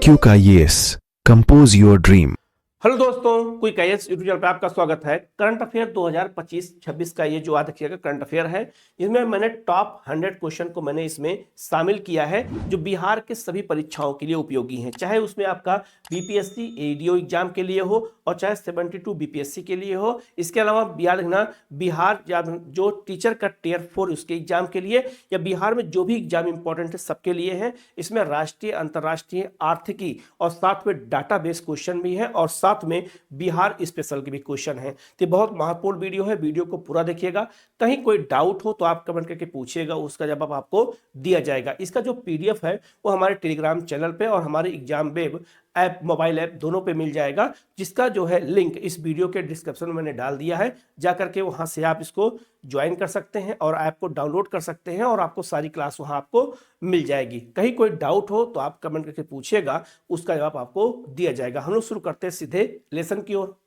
Quick IAS, compose your dream. Hello दोस्तों, quick IAS YouTube channel पे आपका स्वागत है। करंट अफेयर 2025-26 का ये जो याद रखिएगा करंट अफेयर है, इसमें मैंने टॉप 100 क्वेश्चन को मैंने इसमें शामिल किया है जो बिहार के सभी परीक्षाओं के लिए उपयोगी हैं, चाहे उसमें आपका बीपीएससी एडीओ एग्जाम के लिए हो और चाहे 72 बीपीएससी के लिए हो। इसके अलावा याद रखना बिहार जो टीचर का टियर 4 उसके एग्जाम के लिए या बिहार में जो भी एग्जाम इंपॉर्टेंट है सबके लिए है। इसमें राष्ट्रीय अंतर्राष्ट्रीय आर्थिकी और साथ में डाटाबेस क्वेश्चन भी है और साथ में बिहार स्पेशल के भी क्वेश्चन है। तो बहुत महत्वपूर्ण वीडियो है, वीडियो को पूरा देखिएगा। कहीं कोई डाउट हो तो आप कमेंट करके पूछिएगा, उसका जवाब आपको दिया जाएगा। इसका जो पीडीएफ है वो हमारे टेलीग्राम चैनल पे और हमारे exam web app mobile app दोनों पे मिल जाएगा, जिसका जो है लिंक इस वीडियो के डिस्क्रिप्शन में मैंने डाल दिया है। जाकर के वहां से आप इसको ज्वाइन कर सकते हैं और ऐप को डाउनलोड कर सकते हैं और आपको सारी क्लास वहां आपको मिल जाएगी। कहीं कोई डाउट हो तो आप कमेंट करके पूछिएगा, उसका जवाब आपको दिया जाएगा। हम लोग शुरू करते हैं सीधे लेसन की ओर।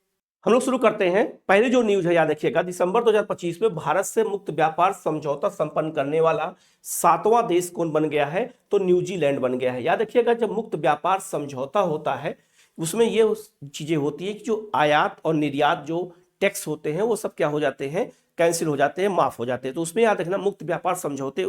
हम लोग शुरू करते हैं। पहले जो न्यूज है याद रखिएगा, दिसंबर 2025 में भारत से मुक्त व्यापार समझौता संपन्न करने वाला 7वां देश कौन बन गया है? तो न्यूजीलैंड बन गया है। याद रखिएगा, जब मुक्त व्यापार समझौता होता है उसमें ये चीजें होती है कि जो आयात और निर्यात जो टैक्स होते हैं वो सब क्या हो जाते हैं, कैंसिल हो जाते हैं, माफ हो जाते हैं। तो उसमें याद रखना मुक्त व्यापार समझौते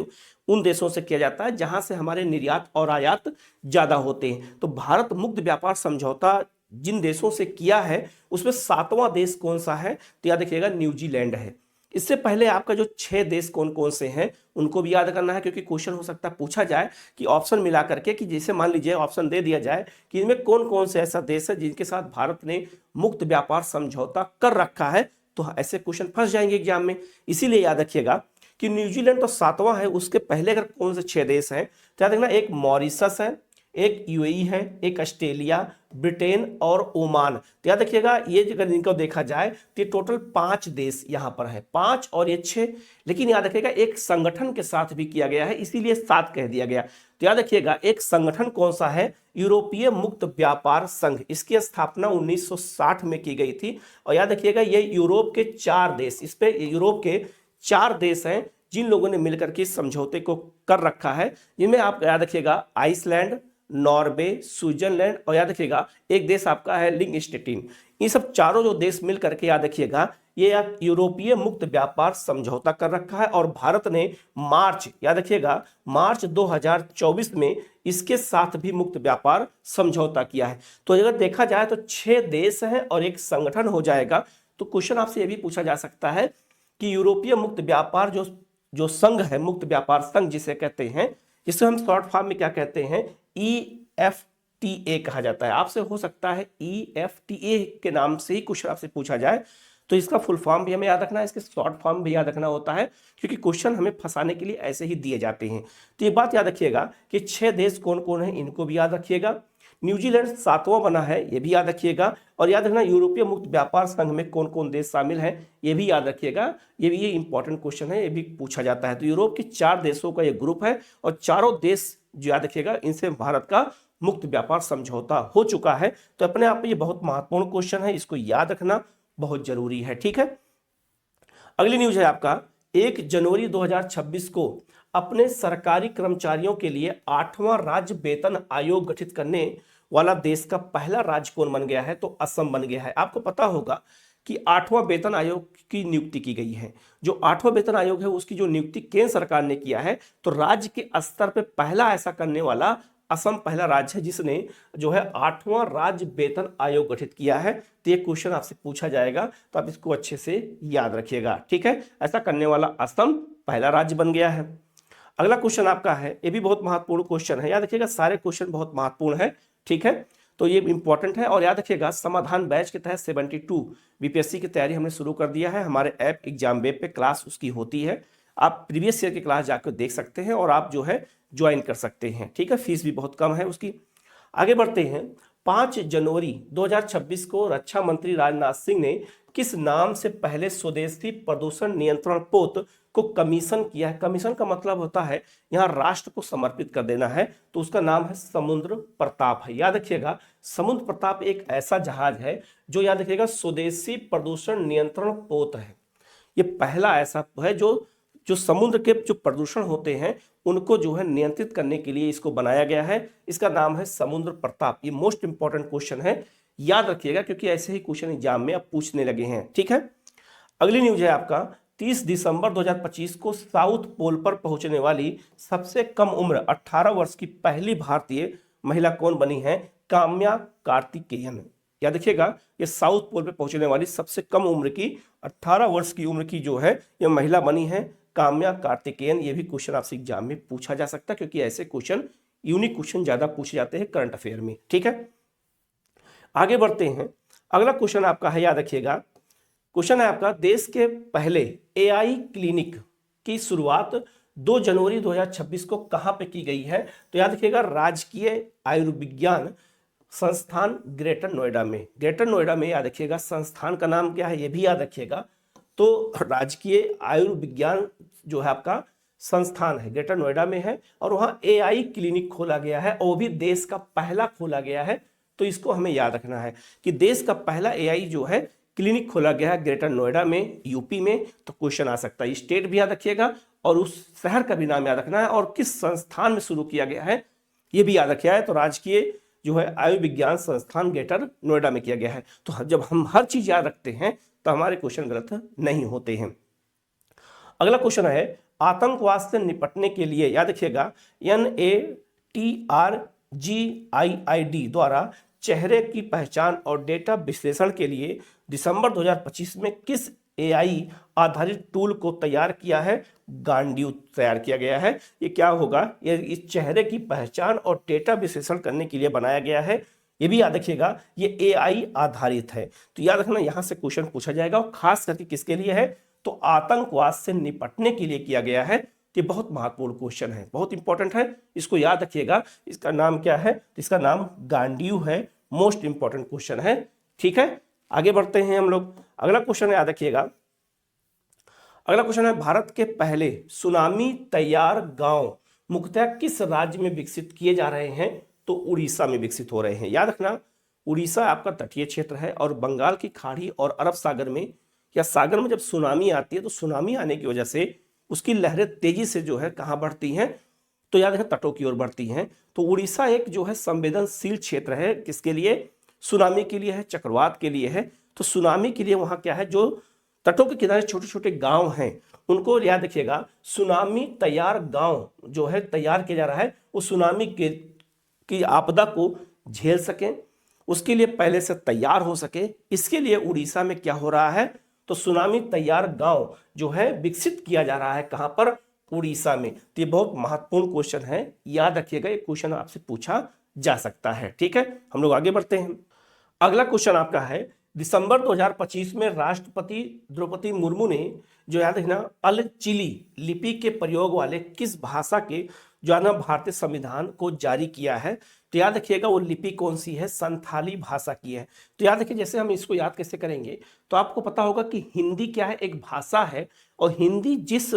उन देशों से किया जाता है जहां से हमारे निर्यात और आयात ज्यादा होते हैं। तो भारत मुक्त व्यापार समझौता जिन देशों से किया है उसमें 7वां देश कौन सा है? तो याद रखिएगा न्यूजीलैंड है। इससे पहले आपका जो 6 देश कौन कौन से हैं उनको भी याद करना है, क्योंकि क्वेश्चन हो सकता है पूछा जाए कि ऑप्शन मिला करके, कि जैसे मान लीजिए ऑप्शन दे दिया जाए कि इनमें कौन कौन से ऐसा देश है जिनके साथ भारत ने मुक्त व्यापार समझौता कर रखा है, तो ऐसे क्वेश्चन फंस जाएंगे एग्जाम में। इसीलिए याद रखिएगा कि न्यूजीलैंड तो 7वां है, उसके पहले अगर कौन से 6 देश हैं तो याद रखना, एक मॉरिशस है, एक यूएई है, एक ऑस्ट्रेलिया, ब्रिटेन और ओमान। तो याद रखिएगा ये अगर इनको देखा जाए तो ये टोटल 5 देश यहां पर है, 5 और ये 6। लेकिन याद रखिएगा एक संगठन के साथ भी किया गया है, इसीलिए 7 कह दिया गया। तो याद रखिएगा एक संगठन कौन सा है? यूरोपीय मुक्त व्यापार संघ। इसकी स्थापना 1960 में की गई थी। और याद रखिएगा ये यूरोप के 4 देश, इस पे यूरोप के 4 देश हैं जिन लोगों ने मिलकर के इस समझौते को कर रखा है, जिनमें आप याद रखिएगा आइसलैंड, नॉर्वे, स्विट्जरलैंड और याद रखिएगा एक देश आपका है लिंगस्टेटिन। ये सब चारों जो देश मिल करके याद रखिएगा ये यूरोपीय मुक्त व्यापार समझौता कर रखा है। और भारत ने याद रखिएगा मार्च 2024 में इसके साथ भी मुक्त व्यापार समझौता किया है। तो अगर देखा जाए तो 6 देश हैं और एक संगठन हो जाएगा। तो क्वेश्चन आपसे यह भी पूछा जा सकता है कि यूरोपीय मुक्त व्यापार जो संघ है, मुक्त व्यापार संघ जिसे कहते हैं, जिसे हम शॉर्ट फॉर्म में क्या कहते हैं, EFTA कहा जाता है। आपसे हो सकता है EFTA के नाम से ही क्वेश्चन आपसे पूछा जाए, तो इसका फुल फॉर्म भी हमें याद रखना है, इसके शॉर्ट फॉर्म भी याद रखना होता है, क्योंकि क्वेश्चन हमें फंसाने के लिए ऐसे ही दिए जाते हैं। तो ये बात याद रखिएगा कि 6 देश कौन कौन है, इनको भी याद रखिएगा। न्यूजीलैंड 7वां बना है, ये भी याद रखिएगा। और याद रखना यूरोपीय मुक्त व्यापार संघ में कौन कौन देश शामिल हैं, ये भी याद रखिएगा। ये इंपॉर्टेंट क्वेश्चन है, ये भी पूछा जाता है। तो यूरोप के 4 देशों का ये ग्रुप है और चारों देश जो याद रखिएगा इनसे भारत का मुक्त व्यापार समझौता हो चुका है। तो अपने आप में ये बहुत महत्वपूर्ण क्वेश्चन है, इसको याद रखना बहुत जरूरी है। ठीक है, अगली न्यूज है आपका 1 जनवरी 2026 को अपने सरकारी कर्मचारियों के लिए 8वां राज्य वेतन आयोग गठित करने वाला देश का पहला राज्य कौन बन गया है? तो असम बन गया है। आपको पता होगा कि 8वां वेतन आयोग की नियुक्ति की गई है। जो 8वां वेतन आयोग है उसकी जो नियुक्ति केंद्र सरकार ने किया है, तो राज्य के स्तर पे पहला ऐसा करने वाला असम पहला राज्य है जिसने जो है 8वां राज्य वेतन आयोग गठित किया है। तो ये क्वेश्चन आपसे पूछा जाएगा, तो आप इसको अच्छे से याद रखिएगा। ठीक है, ऐसा करने वाला असम पहला राज्य बन गया है। अगला क्वेश्चन आपका है, ये भी बहुत महत्वपूर्ण क्वेश्चन है, याद रखिएगा सारे क्वेश्चन बहुत महत्वपूर्ण है। ठीक है, तो ये इंपॉर्टेंट है। और याद रखिएगा समाधान बैच के तहत 72 बीपीएससी की तैयारी हमने शुरू कर दिया है। हमारे ऐप एग्जाम वेब पे क्लास उसकी होती है, आप प्रीवियस ईयर की क्लास जाकर देख सकते हैं और आप जो है ज्वाइन कर सकते हैं। ठीक है, फीस भी बहुत कम है उसकी। आगे बढ़ते हैं। 5 जनवरी 2026 को रक्षा मंत्री राजनाथ सिंह ने किस नाम से पहले स्वदेशी प्रदूषण नियंत्रण पोत को कमीशन किया है? कमीशन का मतलब होता है यहाँ राष्ट्र को समर्पित कर देना है, तो उसका नाम है समुद्र प्रताप है। याद रखिएगा समुद्र प्रताप एक ऐसा जहाज है जो याद रखिएगा स्वदेशी प्रदूषण नियंत्रण पोत है। ये पहला ऐसा है जो जो समुद्र के जो प्रदूषण होते हैं उनको जो है नियंत्रित करने के लिए इसको बनाया गया है। इसका नाम है समुद्र प्रताप। ये मोस्ट इंपॉर्टेंट क्वेश्चन है, याद रखिएगा, क्योंकि ऐसे ही क्वेश्चन एग्जाम में अब पूछने लगे हैं। ठीक है, अगली न्यूज है आपका 30 दिसंबर 2025 को साउथ पोल पर पहुंचने वाली सबसे कम उम्र 18 वर्ष की पहली भारतीय महिला कौन बनी है? काम्या कार्तिकेयन। याद रखिएगा, ये साउथ पोल पे पहुंचने वाली सबसे कम उम्र की 18 वर्ष की उम्र की जो है ये महिला बनी है काम्या कार्तिकेयन। ये भी क्वेश्चन आपसे एग्जाम में पूछा जा सकता है, क्योंकि ऐसे क्वेश्चन यूनिक क्वेश्चन ज्यादा पूछे जाते हैं करंट अफेयर में। ठीक है, आगे बढ़ते हैं। अगला क्वेश्चन आपका है, याद रखिएगा, क्वेश्चन है आपका देश के पहले एआई क्लिनिक की शुरुआत 2 जनवरी 2026 को कहां पे की गई है? तो याद रखिएगा, राजकीय आयुर्विज्ञान संस्थान ग्रेटर नोएडा में। ग्रेटर नोएडा में याद रखिएगा, संस्थान का नाम क्या है ये भी याद रखिएगा। तो राजकीय आयुर्विज्ञान जो है आपका संस्थान है, ग्रेटर नोएडा में है, और वहां एआई क्लिनिक खोला गया है, और वो भी देश का पहला खोला गया है। तो इसको हमें याद रखना है कि देश का पहला एआई जो है क्लिनिक खोला गया है ग्रेटर नोएडा में, यूपी में। तो क्वेश्चन आ सकता है, स्टेट भी याद रखिएगा और उस शहर का भी नाम याद रखना है, और किस संस्थान में शुरू किया गया है ये भी याद रखिएगा। तो राजकीय जो है आयुर्विज्ञान संस्थान ग्रेटर नोएडा में किया गया है। तो जब हम हर चीज याद रखते हैं तो हमारे क्वेश्चन गलत नहीं होते हैं। अगला क्वेश्चन है, आतंकवाद से निपटने के लिए याद रखिएगा NATRGIID द्वारा चेहरे की पहचान और डेटा विश्लेषण के लिए दिसंबर 2025 में किस एआई आधारित टूल को तैयार किया है? गांडीव तैयार किया गया है। ये क्या होगा? ये इस चेहरे की पहचान और डेटा विश्लेषण करने के लिए बनाया गया है। ये भी याद रखिएगा, ये एआई आधारित है। तो याद रखना, यहां से क्वेश्चन पूछा जाएगा, और खास करके किसके लिए है? तो आतंकवाद से निपटने के लिए किया गया है। ये बहुत महत्वपूर्ण क्वेश्चन है, बहुत इंपॉर्टेंट है, इसको याद रखिएगा। इसका नाम क्या है? इसका नाम गांडीव है। मोस्ट इंपॉर्टेंट क्वेश्चन है। ठीक है, आगे बढ़ते हैं हम लोग। अगला क्वेश्चन याद रखिएगा, अगला क्वेश्चन है, भारत के पहले सुनामी तैयार गांव मुख्यतः किस राज्य में विकसित किए जा रहे हैं? तो उड़ीसा में विकसित हो रहे हैं। याद रखना, उड़ीसा आपका तटीय क्षेत्र है, और बंगाल की खाड़ी और अरब सागर में या सागर में जब सुनामी आती है तो सुनामी आने की वजह से उसकी लहरें तेजी से जो है कहां बढ़ती हैं? तो याद रखें, तटों की ओर बढ़ती हैं। तो उड़ीसा एक जो है संवेदनशील क्षेत्र है, किसके लिए? सुनामी के लिए है, चक्रवात के लिए है। तो सुनामी के लिए वहां क्या है, जो तटों के किनारे छोटे छोटे गांव हैं उनको याद रखिएगा, सुनामी तैयार गांव जो है तैयार किया जा रहा है, वो सुनामी की आपदा को झेल सकें, उसके लिए पहले से तैयार हो सके। इसके लिए उड़ीसा में क्या हो रहा है? तो सुनामी तैयार गांव जो है विकसित किया जा रहा है। कहां पर? उड़ीसा में। तो ये बहुत महत्वपूर्ण क्वेश्चन है, याद रखिएगा, ये क्वेश्चन आपसे पूछा जा सकता है। ठीक है, हम लोग आगे बढ़ते हैं। अगला क्वेश्चन आपका है, दिसंबर 2025 में राष्ट्रपति द्रौपदी मुर्मू ने जो याद है ना अल चिली लिपि के प्रयोग वाले किस भाषा के जो है ना भारतीय संविधान को जारी किया है? तो याद रखिएगा, वो लिपि कौन सी है? संथाली भाषा की है। तो याद रखिए, जैसे हम इसको याद कैसे करेंगे, तो आपको पता होगा कि हिंदी क्या है? एक भाषा है, और हिंदी जिस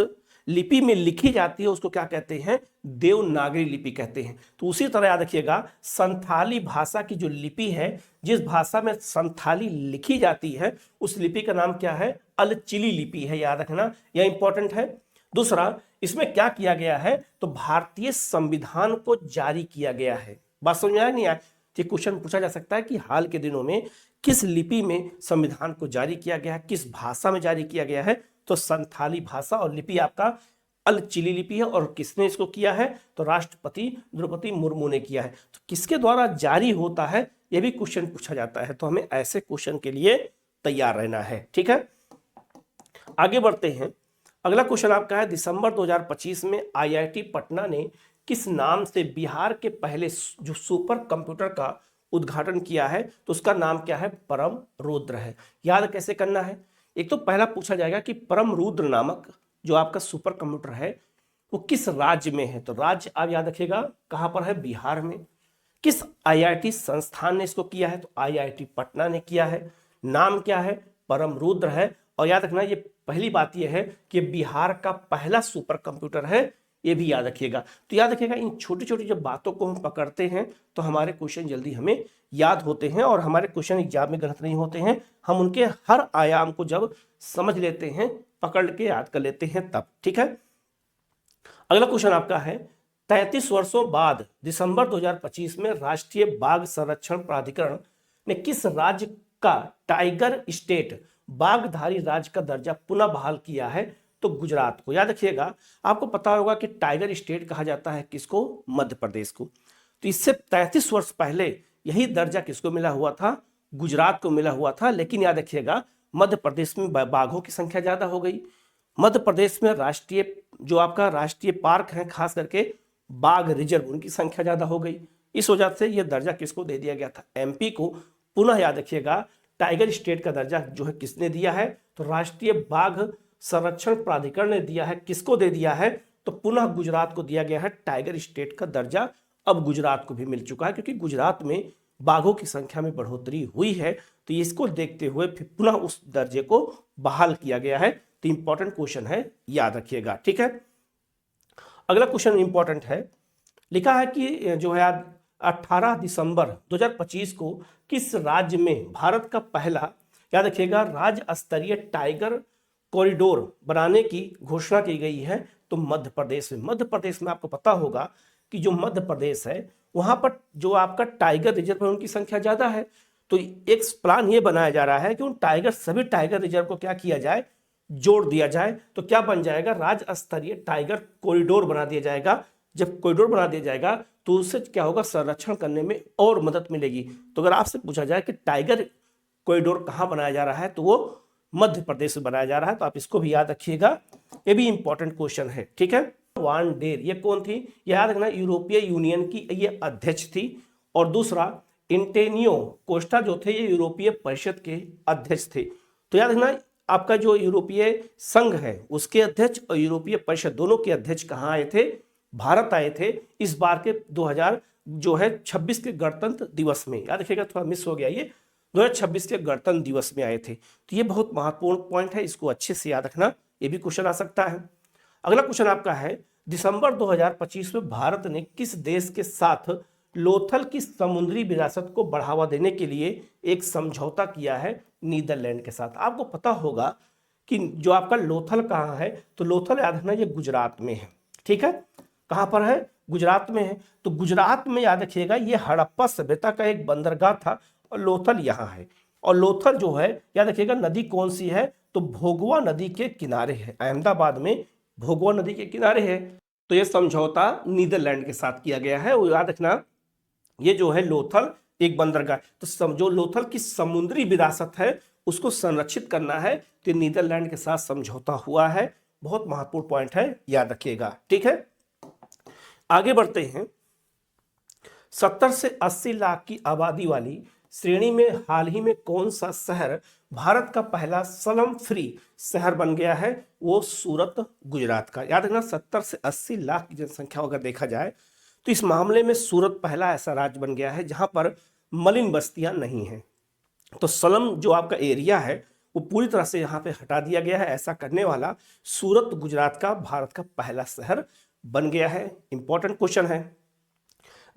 लिपि में लिखी जाती है उसको क्या कहते हैं? देवनागरी लिपि कहते हैं। तो उसी तरह याद रखिएगा, संथाली भाषा की जो लिपि है, जिस भाषा में संथाली लिखी जाती है, उस लिपि का नाम क्या है? अल चिली लिपि है। याद रखना, यह इंपॉर्टेंट है। दूसरा, इसमें क्या किया गया है? तो भारतीय संविधान को जारी किया गया है। बात समझ में आया नहीं आया? ये क्वेश्चन पूछा जा सकता है कि हाल के दिनों में किस लिपि में संविधान को जारी किया गया है, किस भाषा में जारी किया गया है? तो संथाली भाषा, और लिपि आपका अल चिली लिपि है। और किसने इसको किया है? तो राष्ट्रपति द्रौपदी मुर्मू ने किया है। तो किसके द्वारा जारी होता है, यह भी क्वेश्चन पूछा जाता है। तो हमें ऐसे क्वेश्चन के लिए तैयार रहना है। ठीक है, आगे बढ़ते हैं। अगला क्वेश्चन आपका है, दिसंबर 2025 में IIT पटना ने किस नाम से बिहार के पहले जो सुपर कंप्यूटर का उद्घाटन किया है? तो उसका नाम क्या है? परम रुद्र है। याद कैसे करना है? एक तो पहला पूछा जाएगा कि परम रुद्र नामक जो आपका सुपर कंप्यूटर है वो किस राज्य में है? तो राज्य आप याद रखिएगा कहां पर है? बिहार में। किस IIT संस्थान ने इसको किया है? तो IIT पटना ने किया है। नाम क्या है? परम रुद्र है। और याद रखना, ये पहली बात यह है कि बिहार का पहला सुपर कंप्यूटर है, ये भी याद रखिएगा। तो याद रखिएगा, इन छोटी छोटी जब बातों को हम पकड़ते हैं तो हमारे क्वेश्चन जल्दी हमें याद होते हैं और हमारे क्वेश्चन एग्जाम में गलत नहीं होते हैं। हम उनके हर आयाम को जब समझ लेते हैं, पकड़ के याद कर लेते हैं तब। ठीक है, अगला क्वेश्चन आपका है, 33 वर्षों बाद दिसंबर 2025 में राष्ट्रीय बाघ संरक्षण प्राधिकरण ने किस राज्य का टाइगर स्टेट, बाघधारी राज्य का दर्जा पुनः बहाल किया है? तो गुजरात को। याद रखिएगा, आपको पता होगा कि टाइगर स्टेट कहा जाता है किसको? मध्य प्रदेश को। तो इससे 33 वर्ष पहले यही दर्जा किसको मिला हुआ था? गुजरात को मिला हुआ था। लेकिन याद रखिएगा, मध्य प्रदेश में बाघों की संख्या ज्यादा हो गई। मध्य प्रदेश में राष्ट्रीय जो आपका राष्ट्रीय पार्क है, खास करके बाघ रिजर्व, उनकी संख्या ज्यादा हो गई। इस वजह से यह दर्जा किसको दे दिया गया था? एमपी को। पुनः याद रखिएगा, टाइगर स्टेट का दर्जा जो है किसने दिया है? तो राष्ट्रीय बाघ संरक्षण प्राधिकरण ने दिया है। किसको दे दिया है? तो पुनः गुजरात को दिया गया है टाइगर स्टेट का दर्जा। अब गुजरात को भी मिल चुका है, क्योंकि गुजरात में बाघों की संख्या में बढ़ोतरी हुई है। तो इसको देखते हुए फिर पुनः उस दर्जे को बहाल किया गया है। तो इंपॉर्टेंट क्वेश्चन है, याद रखिएगा। ठीक है, अगला क्वेश्चन इंपॉर्टेंट है। लिखा है कि जो है 18 दिसंबर 2025 को किस राज्य में भारत का पहला, याद रखिएगा, राज्य स्तरीय टाइगर कॉरिडोर बनाने की घोषणा की गई है? तो मध्य प्रदेश में। मध्य प्रदेश में आपको पता होगा कि जो मध्य प्रदेश है वहां पर जो आपका टाइगर रिजर्व है उनकी संख्या ज्यादा है। तो एक प्लान ये बनाया जा रहा है कि उन सभी टाइगर रिजर्व को क्या किया जाए? जोड़ दिया जाए। तो क्या बन जाएगा? राज्य स्तरीय टाइगर कॉरिडोर बना दिया जाएगा। जब कॉरिडोर बना दिया जाएगा तो उससे क्या होगा? संरक्षण करने में और मदद मिलेगी। तो अगर आपसे पूछा जाए कि टाइगर कॉरिडोर कहाँ बनाया जा रहा है, तो वो मध्य प्रदेश में बनाया जा रहा है। तो आप इसको भी याद रखिएगा, ये भी इंपॉर्टेंट क्वेश्चन है। ठीक है, वान डेर ये कौन थी? याद रखना, यूरोपीय यूनियन की ये अध्यक्ष थी। और दूसरा एंटोनियो कोस्टा जो थे, ये यूरोपीय परिषद के अध्यक्ष थे। तो याद रखना, आपका जो यूरोपीय संघ है उसके अध्यक्ष और यूरोपीय परिषद दोनों के अध्यक्ष कहाँ आए थे? भारत आए थे इस बार के 2026 के गणतंत्र दिवस में। याद रखिएगा, थोड़ा मिस हो गया, ये 2026 के गणतंत्र दिवस में आए थे। तो ये बहुत महत्वपूर्ण पॉइंट है, इसको अच्छे से याद रखना, ये भी क्वेश्चन आ सकता है। अगला क्वेश्चन आपका है, दिसंबर 2025 में भारत ने किस देश के साथ लोथल की समुद्री विरासत को बढ़ावा देने के लिए एक समझौता किया है? नीदरलैंड के साथ। आपको पता होगा कि जो आपका लोथल कहाँ है? तो लोथल याद रखना, ये गुजरात में है। ठीक है, कहाँ पर है? गुजरात में है। तो गुजरात में याद रखिएगा, ये हड़प्पा सभ्यता का एक बंदरगाह था और लोथल यहाँ है। और लोथल जो है, याद रखिएगा, नदी कौन सी है? तो भोगवा नदी के किनारे है। अहमदाबाद में भोगवा नदी के किनारे है। तो ये समझौता नीदरलैंड के साथ किया गया है। वो याद रखना, ये जो है लोथल एक बंदरगाह, तो जो लोथल की समुद्री विरासत है उसको संरक्षित करना है। तो नीदरलैंड के साथ समझौता हुआ है। बहुत महत्वपूर्ण पॉइंट है, याद रखिएगा। ठीक है, आगे बढ़ते हैं। 70 से 80 लाख की आबादी वाली श्रेणी में हाल ही में कौन सा शहर भारत का पहला स्लम फ्री शहर बन गया है? वो सूरत, गुजरात का। याद रखना, 70 से 80 लाख की जनसंख्या अगर देखा जाए तो इस मामले में सूरत पहला ऐसा राज्य बन गया है जहां पर मलिन बस्तियां नहीं हैं। तो स्लम जो आपका एरिया है वो पूरी तरह से यहाँ पे हटा दिया गया है। ऐसा करने वाला सूरत, गुजरात का, भारत का पहला शहर बन गया है। इंपॉर्टेंट क्वेश्चन है।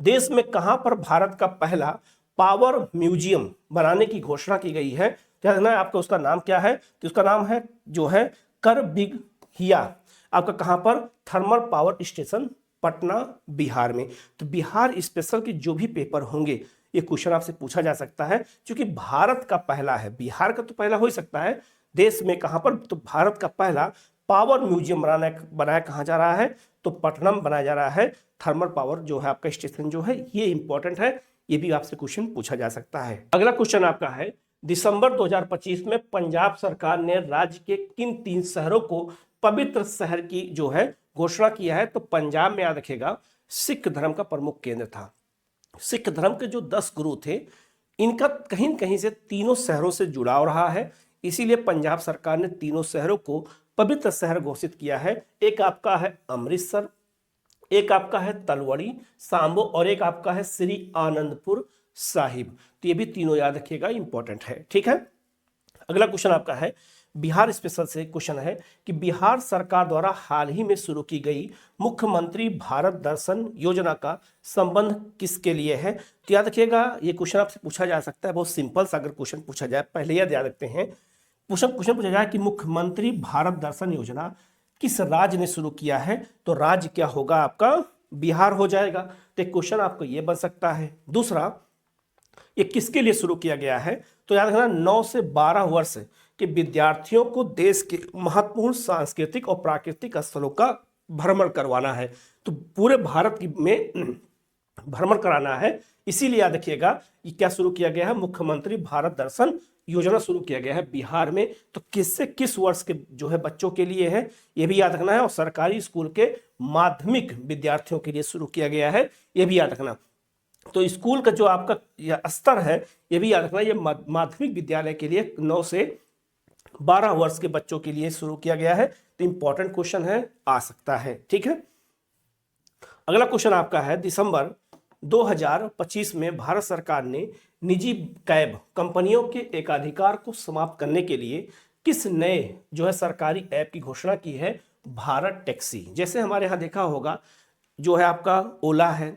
देश में कहां पर भारत का पहला पावर म्यूजियम बनाने की घोषणा की गई है? क्या है आपका, उसका नाम क्या है? तो उसका नाम है जो है करबिगहिया। आपका कहां पर? Thermal power station, Patna, Bihar में। तो बिहार स्पेशल के जो भी पेपर होंगे ये क्वेश्चन आपसे पूछा जा सकता है, क्योंकि भारत का पहला है। बिहार का तो पहला हो ही सकता है, देश में कहां पर? तो भारत का पहला पावर म्यूजियम बनाया कहां जा रहा है? तो पटना में बनाया जा रहा है। थर्मल पावर जो है आपका स्टेशन जो है, ये इंपॉर्टेंट है, ये भी आपसे क्वेश्चन पूछा जा सकता है। अगला क्वेश्चन आपका है, दिसंबर 2025 में पंजाब सरकार ने राज्य के किन 3 शहरों को पवित्र शहर की जो है घोषणा किया है? तो पंजाब में याद रखेगा सिख धर्म का प्रमुख केंद्र था। सिख धर्म के जो 10 गुरु थे, इनका कहीं न कहीं से तीनों शहरों से जुड़ाव रहा है। इसीलिए पंजाब सरकार ने तीनों शहरों को पवित्र शहर घोषित किया है। एक आपका है अमृतसर, एक आपका है तलवड़ी सांबो, और एक आपका है श्री आनंदपुर साहिब। तो ये भी तीनों याद रखिएगा, इंपॉर्टेंट है। ठीक है, अगला क्वेश्चन आपका है, बिहार स्पेशल से क्वेश्चन है कि बिहार सरकार द्वारा हाल ही में शुरू की गई मुख्यमंत्री भारत दर्शन योजना का संबंध किसके लिए है। तो याद रखिएगा, ये क्वेश्चन आपसे पूछा जा सकता है, बहुत सिंपल सा अगर क्वेश्चन पूछा जाए, पहले याद रखते हैं। क्वेश्चन पूछा जाए कि मुख्यमंत्री भारत दर्शन योजना किस राज्य ने शुरू किया है, तो राज्य क्या होगा आपका, बिहार हो जाएगा। तो एक क्वेश्चन आपको ये बन सकता है। दूसरा, ये किसके लिए शुरू किया गया है, तो याद रखना 9 से 12 वर्ष के विद्यार्थियों को देश के महत्वपूर्ण सांस्कृतिक और प्राकृतिक स्थलों का भ्रमण करवाना है। तो पूरे भारत में भ्रमण कराना है, इसीलिए याद रखिएगा ये क्या शुरू किया गया है, मुख्यमंत्री भारत दर्शन योजना शुरू किया गया है बिहार में। तो किससे किस वर्ष के जो है बच्चों के लिए है, ये भी याद रखना है। और सरकारी स्कूल के माध्यमिक विद्यार्थियों के लिए शुरू किया गया है, ये भी याद रखना। तो स्कूल का जो आपका स्तर है, ये भी याद रखना, ये माध्यमिक विद्यालय के लिए 9 से 12 वर्ष के बच्चों के लिए शुरू किया गया है। तो इंपॉर्टेंट क्वेश्चन है, आ सकता है। ठीक है, अगला क्वेश्चन आपका है, दिसंबर 2025 में भारत सरकार ने निजी कैब कंपनियों के एकाधिकार को समाप्त करने के लिए किस नए जो है सरकारी ऐप की घोषणा की है, भारत टैक्सी। जैसे हमारे यहाँ देखा होगा जो है आपका ओला है,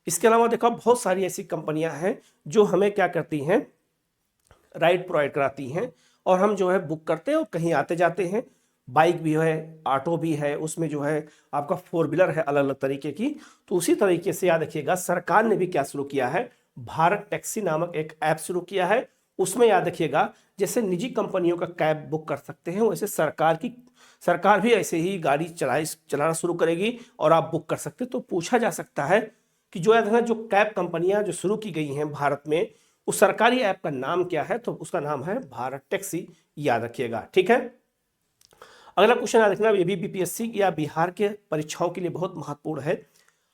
इसके अलावा देखो बहुत सारी ऐसी कंपनियां हैं जो हमें क्या करती हैं, राइड प्रोवाइड कराती हैं, और हम जो है बुक करते हैं और कहीं आते जाते हैं। बाइक भी है, ऑटो भी है, उसमें जो है आपका 4 व्हीलर है अलग अलग तरीके की। तो उसी तरीके से याद रखिएगा सरकार ने भी क्या शुरू किया है, भारत टैक्सी नामक एक ऐप शुरू किया है। उसमें याद रखिएगा जैसे निजी कंपनियों का कैब बुक कर सकते हैं, वैसे सरकार भी ऐसे ही गाड़ी चलाना शुरू करेगी और आप बुक कर सकते। तो पूछा जा सकता है कि जो है जो कैब कंपनियां जो शुरू की गई हैं भारत में, उस सरकारी ऐप का नाम क्या है, तो उसका नाम है भारत टैक्सी, याद रखिएगा। ठीक है, अगला क्वेश्चन याद रखना, ये भी बीपीएससी या बिहार के परीक्षाओं के लिए बहुत महत्वपूर्ण है।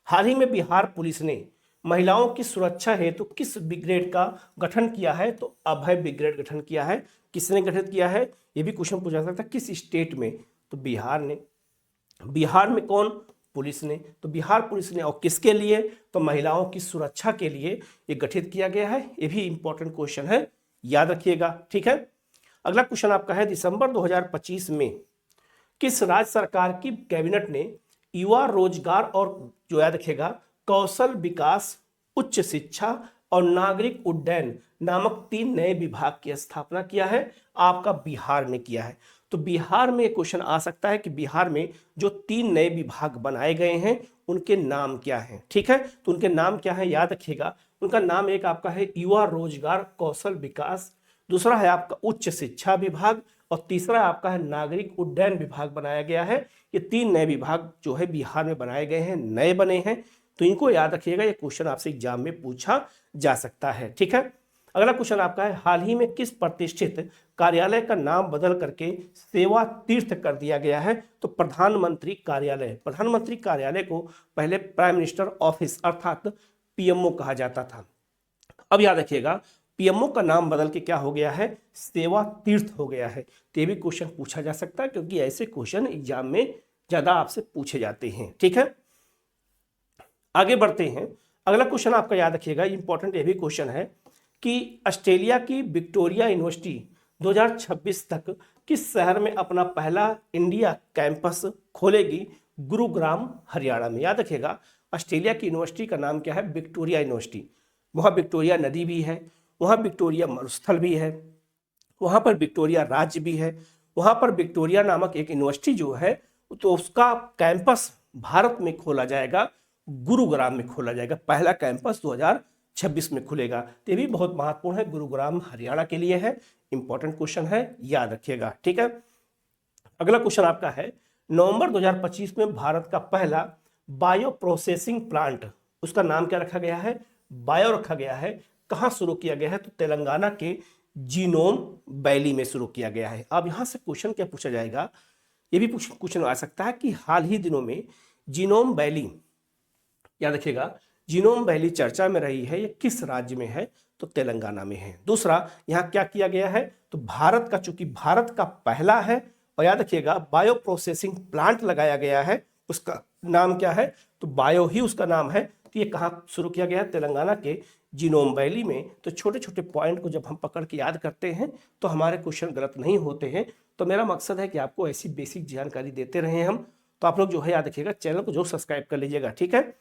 हाल ही में बिहार पुलिस ने महिलाओं की सुरक्षा हेतु किस ब्रिगेड का गठन किया है, तो अभय ब्रिगेड गठन किया है। किसने गठित किया है, ये भी क्वेश्चन पूछा सकता है, किस स्टेट में, तो बिहार ने। बिहार में कौन, पुलिस ने। तो बिहार पुलिस ने, और किसके लिए, तो महिलाओं की सुरक्षा के लिए ये गठित किया गया है। ये भी इंपॉर्टेंट क्वेश्चन है, याद रखिएगा। ठीक है, अगला क्वेश्चन आपका है, दिसंबर 2025 में किस राज्य सरकार की कैबिनेट ने युवा रोजगार और जो याद रखिएगा कौशल विकास, उच्च शिक्षा और नागरिक उड्डयन नामक 3 नए विभाग की स्थापना किया है, आपका बिहार ने किया है। तो बिहार में क्वेश्चन आ सकता है कि बिहार में जो 3 नए विभाग बनाए गए हैं उनके नाम क्या हैं। ठीक है, तो उनके नाम क्या है, याद रखिएगा। उनका नाम एक आपका है युवा रोजगार कौशल विकास, दूसरा है आपका उच्च शिक्षा विभाग, और तीसरा आपका है नागरिक उड्डयन विभाग बनाया गया है। ये 3 नए विभाग जो है बिहार में बनाए गए हैं, नए बने हैं, तो इनको याद रखिएगा। ये क्वेश्चन आपसे एग्जाम में पूछा जा सकता है। ठीक है, अगला क्वेश्चन आपका है, हाल ही में किस प्रतिष्ठित कार्यालय का नाम बदल करके सेवा तीर्थ कर दिया गया है, तो प्रधानमंत्री कार्यालय। प्रधानमंत्री कार्यालय को पहले प्राइम मिनिस्टर ऑफिस अर्थात पीएमओ कहा जाता था। अब याद रखिएगा पीएमओ का नाम बदल के क्या हो गया है, सेवा तीर्थ हो गया है। तो ये भी क्वेश्चन पूछा जा सकता है, क्योंकि ऐसे क्वेश्चन एग्जाम में ज्यादा आपसे पूछे जाते हैं। ठीक है, आगे बढ़ते हैं। अगला क्वेश्चन आपका याद रखिएगा, इंपॉर्टेंट ये भी क्वेश्चन है कि ऑस्ट्रेलिया की विक्टोरिया यूनिवर्सिटी 2026 तक किस शहर में अपना पहला इंडिया कैंपस खोलेगी, गुरुग्राम हरियाणा में। याद रखिएगा ऑस्ट्रेलिया की यूनिवर्सिटी का नाम क्या है, विक्टोरिया यूनिवर्सिटी। वहाँ विक्टोरिया नदी भी है, वहाँ विक्टोरिया मरुस्थल भी है, वहाँ पर विक्टोरिया राज्य भी है, वहाँ पर विक्टोरिया नामक एक यूनिवर्सिटी जो है तो उसका कैंपस भारत में खोला जाएगा, गुरुग्राम में खोला जाएगा। पहला कैंपस 2026 में खुलेगा। तो ये भी बहुत महत्वपूर्ण है, गुरुग्राम हरियाणा के लिए है, इंपॉर्टेंट क्वेश्चन है, याद रखिएगा। ठीक है, अगला क्वेश्चन आपका है, नवंबर 2025 में भारत का पहला बायो प्रोसेसिंग प्लांट, उसका नाम क्या रखा गया है, बायो रखा गया है। कहाँ शुरू किया गया है, तो तेलंगाना के जीनोम वैली में शुरू किया गया है। अब यहाँ से क्वेश्चन क्या पूछा जाएगा, ये भी क्वेश्चन आ सकता है कि हाल ही दिनों में जीनोम वैली, याद रखिएगा जीनोम वैली चर्चा में रही है, ये किस राज्य में है, तो तेलंगाना में है। दूसरा, यहाँ क्या किया गया है, तो भारत का, चूंकि भारत का पहला है, और याद रखिएगा बायो प्रोसेसिंग प्लांट लगाया गया है, उसका नाम क्या है, तो बायो ही उसका नाम है। तो ये कहाँ शुरू किया गया है, तेलंगाना के जीनोम वैली में, तो छोटे छोटे पॉइंट को जब हम पकड़ के याद करते हैं तो हमारे क्वेश्चन गलत नहीं होते हैं। तो मेरा मकसद है कि आपको ऐसी बेसिक जानकारी देते रहे हम। तो आप लोग जो है याद रखिएगा, चैनल को जो सब्सक्राइब कर लीजिएगा, ठीक है।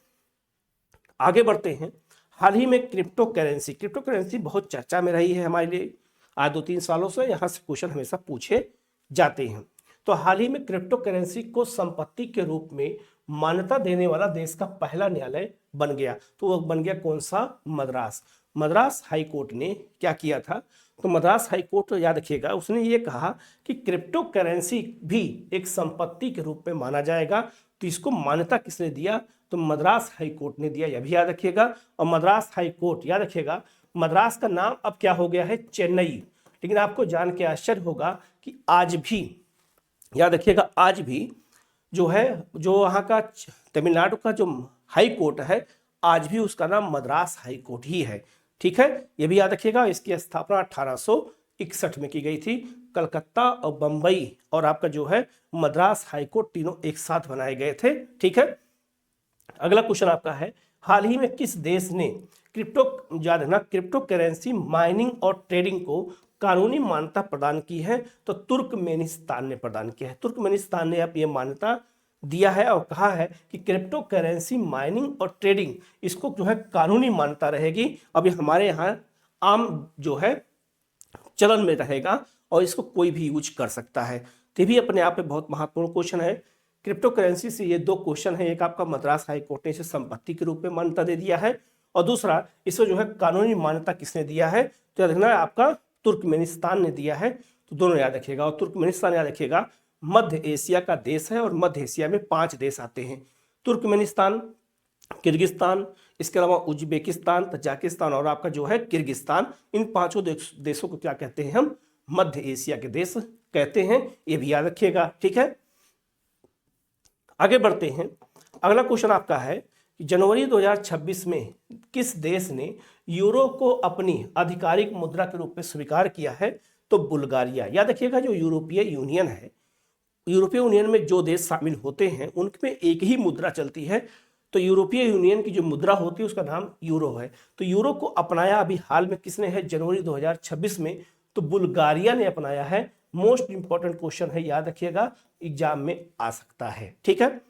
आगे बढ़ते हैं। हाल ही में क्रिप्टो करेंसी बहुत चर्चा में रही है हमारे लिए। आज 2-3 सालों से यहाँ से क्वेश्चन हमेशा पूछे जाते हैं। तो हाल ही में क्रिप्टो करेंसी को संपत्ति के रूप में मान्यता देने वाला देश का पहला न्यायालय बन गया। तो वो बन गया कौन सा? मद्रास हाई कोर्ट ने क्या किया था? तो मद्रास हाई कोर्ट याद रखिएगा, उसने ये कहा कि क्रिप्टो करेंसी भी एक संपत्ति के रूप में माना जाएगा। तो इसको मान्यता किसने दिया? तो मद्रास हाई कोर्ट ने दिया, यह भी याद रखिएगा। और मद्रास हाई कोर्ट याद रखिएगा, मद्रास का नाम अब क्या हो गया है? चेन्नई। लेकिन आपको जान के आश्चर्य होगा कि आज भी याद रखिएगा, आज भी जो है, जो वहाँ का तमिलनाडु का जो हाई कोर्ट है, आज भी उसका नाम मद्रास हाई कोर्ट ही है, ठीक है। ये भी याद रखिएगा। इसकी स्थापना 1861 में की गई थी। कलकत्ता और बंबई और आपका जो है मद्रास हाई कोर्ट तीनों एक साथ बनाए गए थे, ठीक है। अगला क्वेश्चन आपका है, हाल ही में किस देश ने क्रिप्टो करेंसी माइनिंग और ट्रेडिंग को कानूनी मान्यता प्रदान की है? तो तुर्कमेनिस्तान ने प्रदान किया है। तुर्कमेनिस्तान ने अब ये मान्यता दिया है और कहा है कि क्रिप्टो करेंसी माइनिंग और ट्रेडिंग इसको जो है कानूनी मान्यता रहेगी। अभी हमारे यहाँ आम जो है चलन में रहेगा और इसको कोई भी यूज कर सकता है। तो ये भी अपने आप में बहुत महत्वपूर्ण क्वेश्चन है। क्रिप्टो करेंसी से ये 2 क्वेश्चन है। एक आपका मद्रास हाई कोर्ट ने इसे संपत्ति के रूप में मान्यता दे दिया है, और दूसरा इसको जो है कानूनी मान्यता किसने दिया है? तो याद रखना आपका तुर्कमेनिस्तान ने दिया है। तो दोनों याद रखिएगा। और तुर्कमेनिस्तान याद रखिएगा मध्य एशिया का देश है, और मध्य एशिया में 5 देश आते हैं: तुर्कमेनिस्तान, किर्गिस्तान, इसके अलावा उज्बेकिस्तान, तजाकिस्तान और आपका जो है किर्गिस्तान। इन 5 देशों को क्या कहते हैं? हम मध्य एशिया के देश कहते हैं। ये भी याद रखिएगा, ठीक है। आगे बढ़ते हैं। अगला क्वेश्चन आपका है कि जनवरी 2026 में किस देश ने यूरो को अपनी आधिकारिक मुद्रा के रूप में स्वीकार किया है? तो बुल्गारिया। याद रखिएगा, जो यूरोपीय यूनियन है, यूरोपीय यूनियन में जो देश शामिल होते हैं उनमें एक ही मुद्रा चलती है। तो यूरोपीय यूनियन की जो मुद्रा होती है उसका नाम यूरो है। तो यूरो को अपनाया अभी हाल में किसने है? जनवरी 2026 में तो बुल्गारिया ने अपनाया है। मोस्ट इंपॉर्टेंट क्वेश्चन है, याद रखिएगा, एग्जाम में आ सकता है, ठीक है।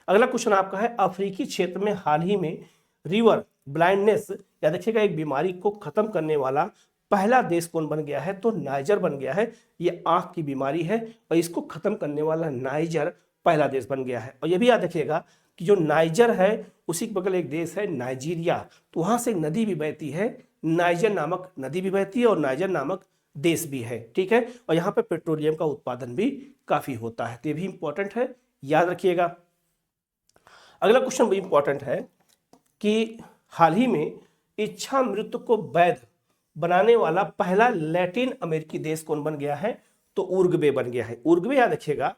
अगला क्वेश्चन आपका है, अफ्रीकी क्षेत्र में हाल ही में रिवर ब्लाइंडनेस याद रखिएगा एक बीमारी को खत्म करने वाला पहला देश कौन बन गया है? तो नाइजर बन गया है। ये आंख की बीमारी है और इसको खत्म करने वाला नाइजर पहला देश बन गया है। और ये भी याद रखिएगा कि जो नाइजर है उसी के बगल एक देश है नाइजीरिया। तो वहां से एक नदी भी बहती है, नाइजर नामक नदी भी बहती है और नाइजर नामक देश भी है, ठीक है। और यहाँ पे पेट्रोलियम का उत्पादन भी काफी होता है। तो ये भी इंपॉर्टेंट है, याद रखिएगा। अगला क्वेश्चन भी इंपॉर्टेंट है कि हाल ही में इच्छा मृत्यु को वैध बनाने वाला पहला लैटिन अमेरिकी देश कौन बन गया है? तो उरुग्वे बन गया है। उरुग्वे याद रखिएगा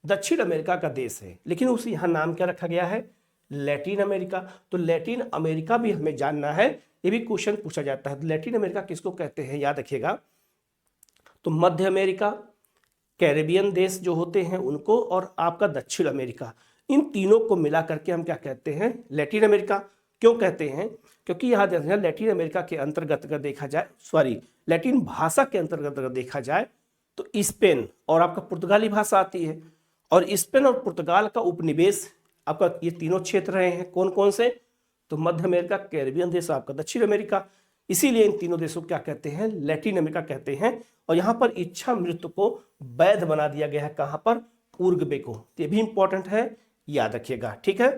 दक्षिण अमेरिका का देश है, लेकिन उसे यहाँ नाम क्या रखा गया है? Latin America. तो लैटिन अमेरिका भी हमें जानना है, ये भी क्वेश्चन पूछा जाता है। लैटिन अमेरिका किसको कहते हैं? याद रखिएगा, तो मध्य अमेरिका, कैरेबियन देश जो होते हैं उनको, और आपका दक्षिण अमेरिका, इन तीनों को मिला करके हम क्या कहते हैं? Latin America. क्यों कहते हैं? क्योंकि यहाँ देखना, लैटिन अमेरिका के अंतर्गत अगर देखा जाए, लैटिन भाषा के अंतर्गत अगर देखा जाए तो स्पेन और आपका पुर्तगाली भाषा आती है, और स्पेन और पुर्तगाल का उपनिवेश आपका ये तीनों क्षेत्र रहे हैं। कौन कौन से? तो मध्य अमेरिका, कैरेबियन देश, आपका दक्षिण अमेरिका। इसीलिए इन तीनों देशों को क्या कहते हैं? लैटिन अमेरिका कहते हैं। और यहाँ पर इच्छा मृत्यु को वैध बना दिया गया है, कहाँ पर? उरुग्वे को। ये भी इंपॉर्टेंट है, याद रखिएगा, ठीक है।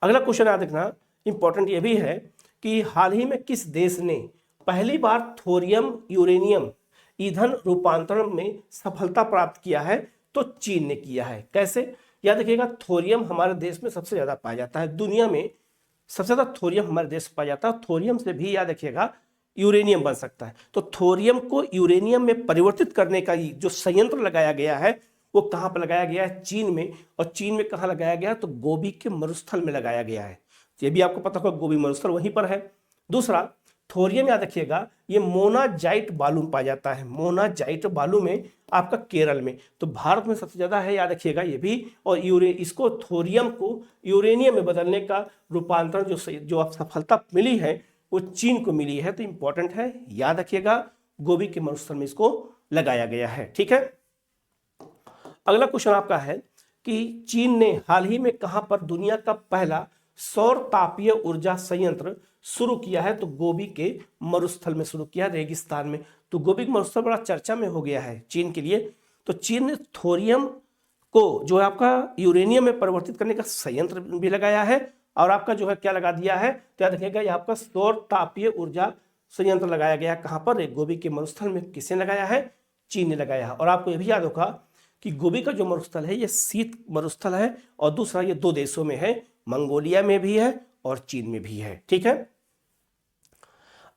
अगला क्वेश्चन याद रखना, इंपॉर्टेंट ये भी है कि हाल ही में किस देश ने पहली बार थोरियम यूरेनियम ईंधन रूपांतरण में सफलता प्राप्त किया है? तो चीन ने किया है। कैसे? याद रखिएगा, थोरियम हमारे देश में सबसे ज्यादा पाया जाता है, दुनिया में सबसे ज्यादा थोरियम हमारे देश में पाया जाता है। थोरियम से भी याद रखिएगा यूरेनियम बन सकता है। तो थोरियम को यूरेनियम में परिवर्तित करने का जो संयंत्र लगाया गया है वो कहाँ पर लगाया गया है? चीन में। और चीन में कहाँ लगाया गया है? तो गोबी के मरुस्थल में लगाया गया है। ये भी आपको पता होगा, गोबी मरुस्थल वहीं पर है। दूसरा, थोरियम याद रखिएगा ये मोनाजाइट बालू में पाया जाता है, मोनाजाइट बालू में आपका केरल में, तो भारत में सबसे ज्यादा है, याद रखिएगा ये भी। और इसको थोरियम को यूरेनियम में बदलने का रूपांतरण जो सफलता मिली है वो चीन को मिली है, तो इंपॉर्टेंट है, याद रखिएगा। गोबी के मरुस्थल में इसको लगाया गया है, ठीक है। अगला क्वेश्चन आपका है कि चीन ने हाल ही में कहां पर दुनिया का पहला सौर तापीय ऊर्जा संयंत्र शुरू किया है, तो गोबी के मरुस्थल में शुरू किया, रेगिस्तान में। तो गोबी का मरुस्थल बड़ा चर्चा में हो गया है चीन के लिए। तो चीन ने थोरियम को जो है आपका यूरेनियम में परिवर्तित करने का संयंत्र भी लगाया है, और आपका जो है क्या लगा दिया है, तो याद रखिएगा ये आपका सौर तापीय ऊर्जा संयंत्र लगाया गया। कहां पर? गोबी के मरुस्थल में। किसने लगाया है? चीन ने लगाया है। और आपको यह भी याद होगा कि गोबी का जो मरुस्थल है ये शीत मरुस्थल है, और दूसरा ये दो देशों में है, मंगोलिया में भी है और चीन में भी है, ठीक है।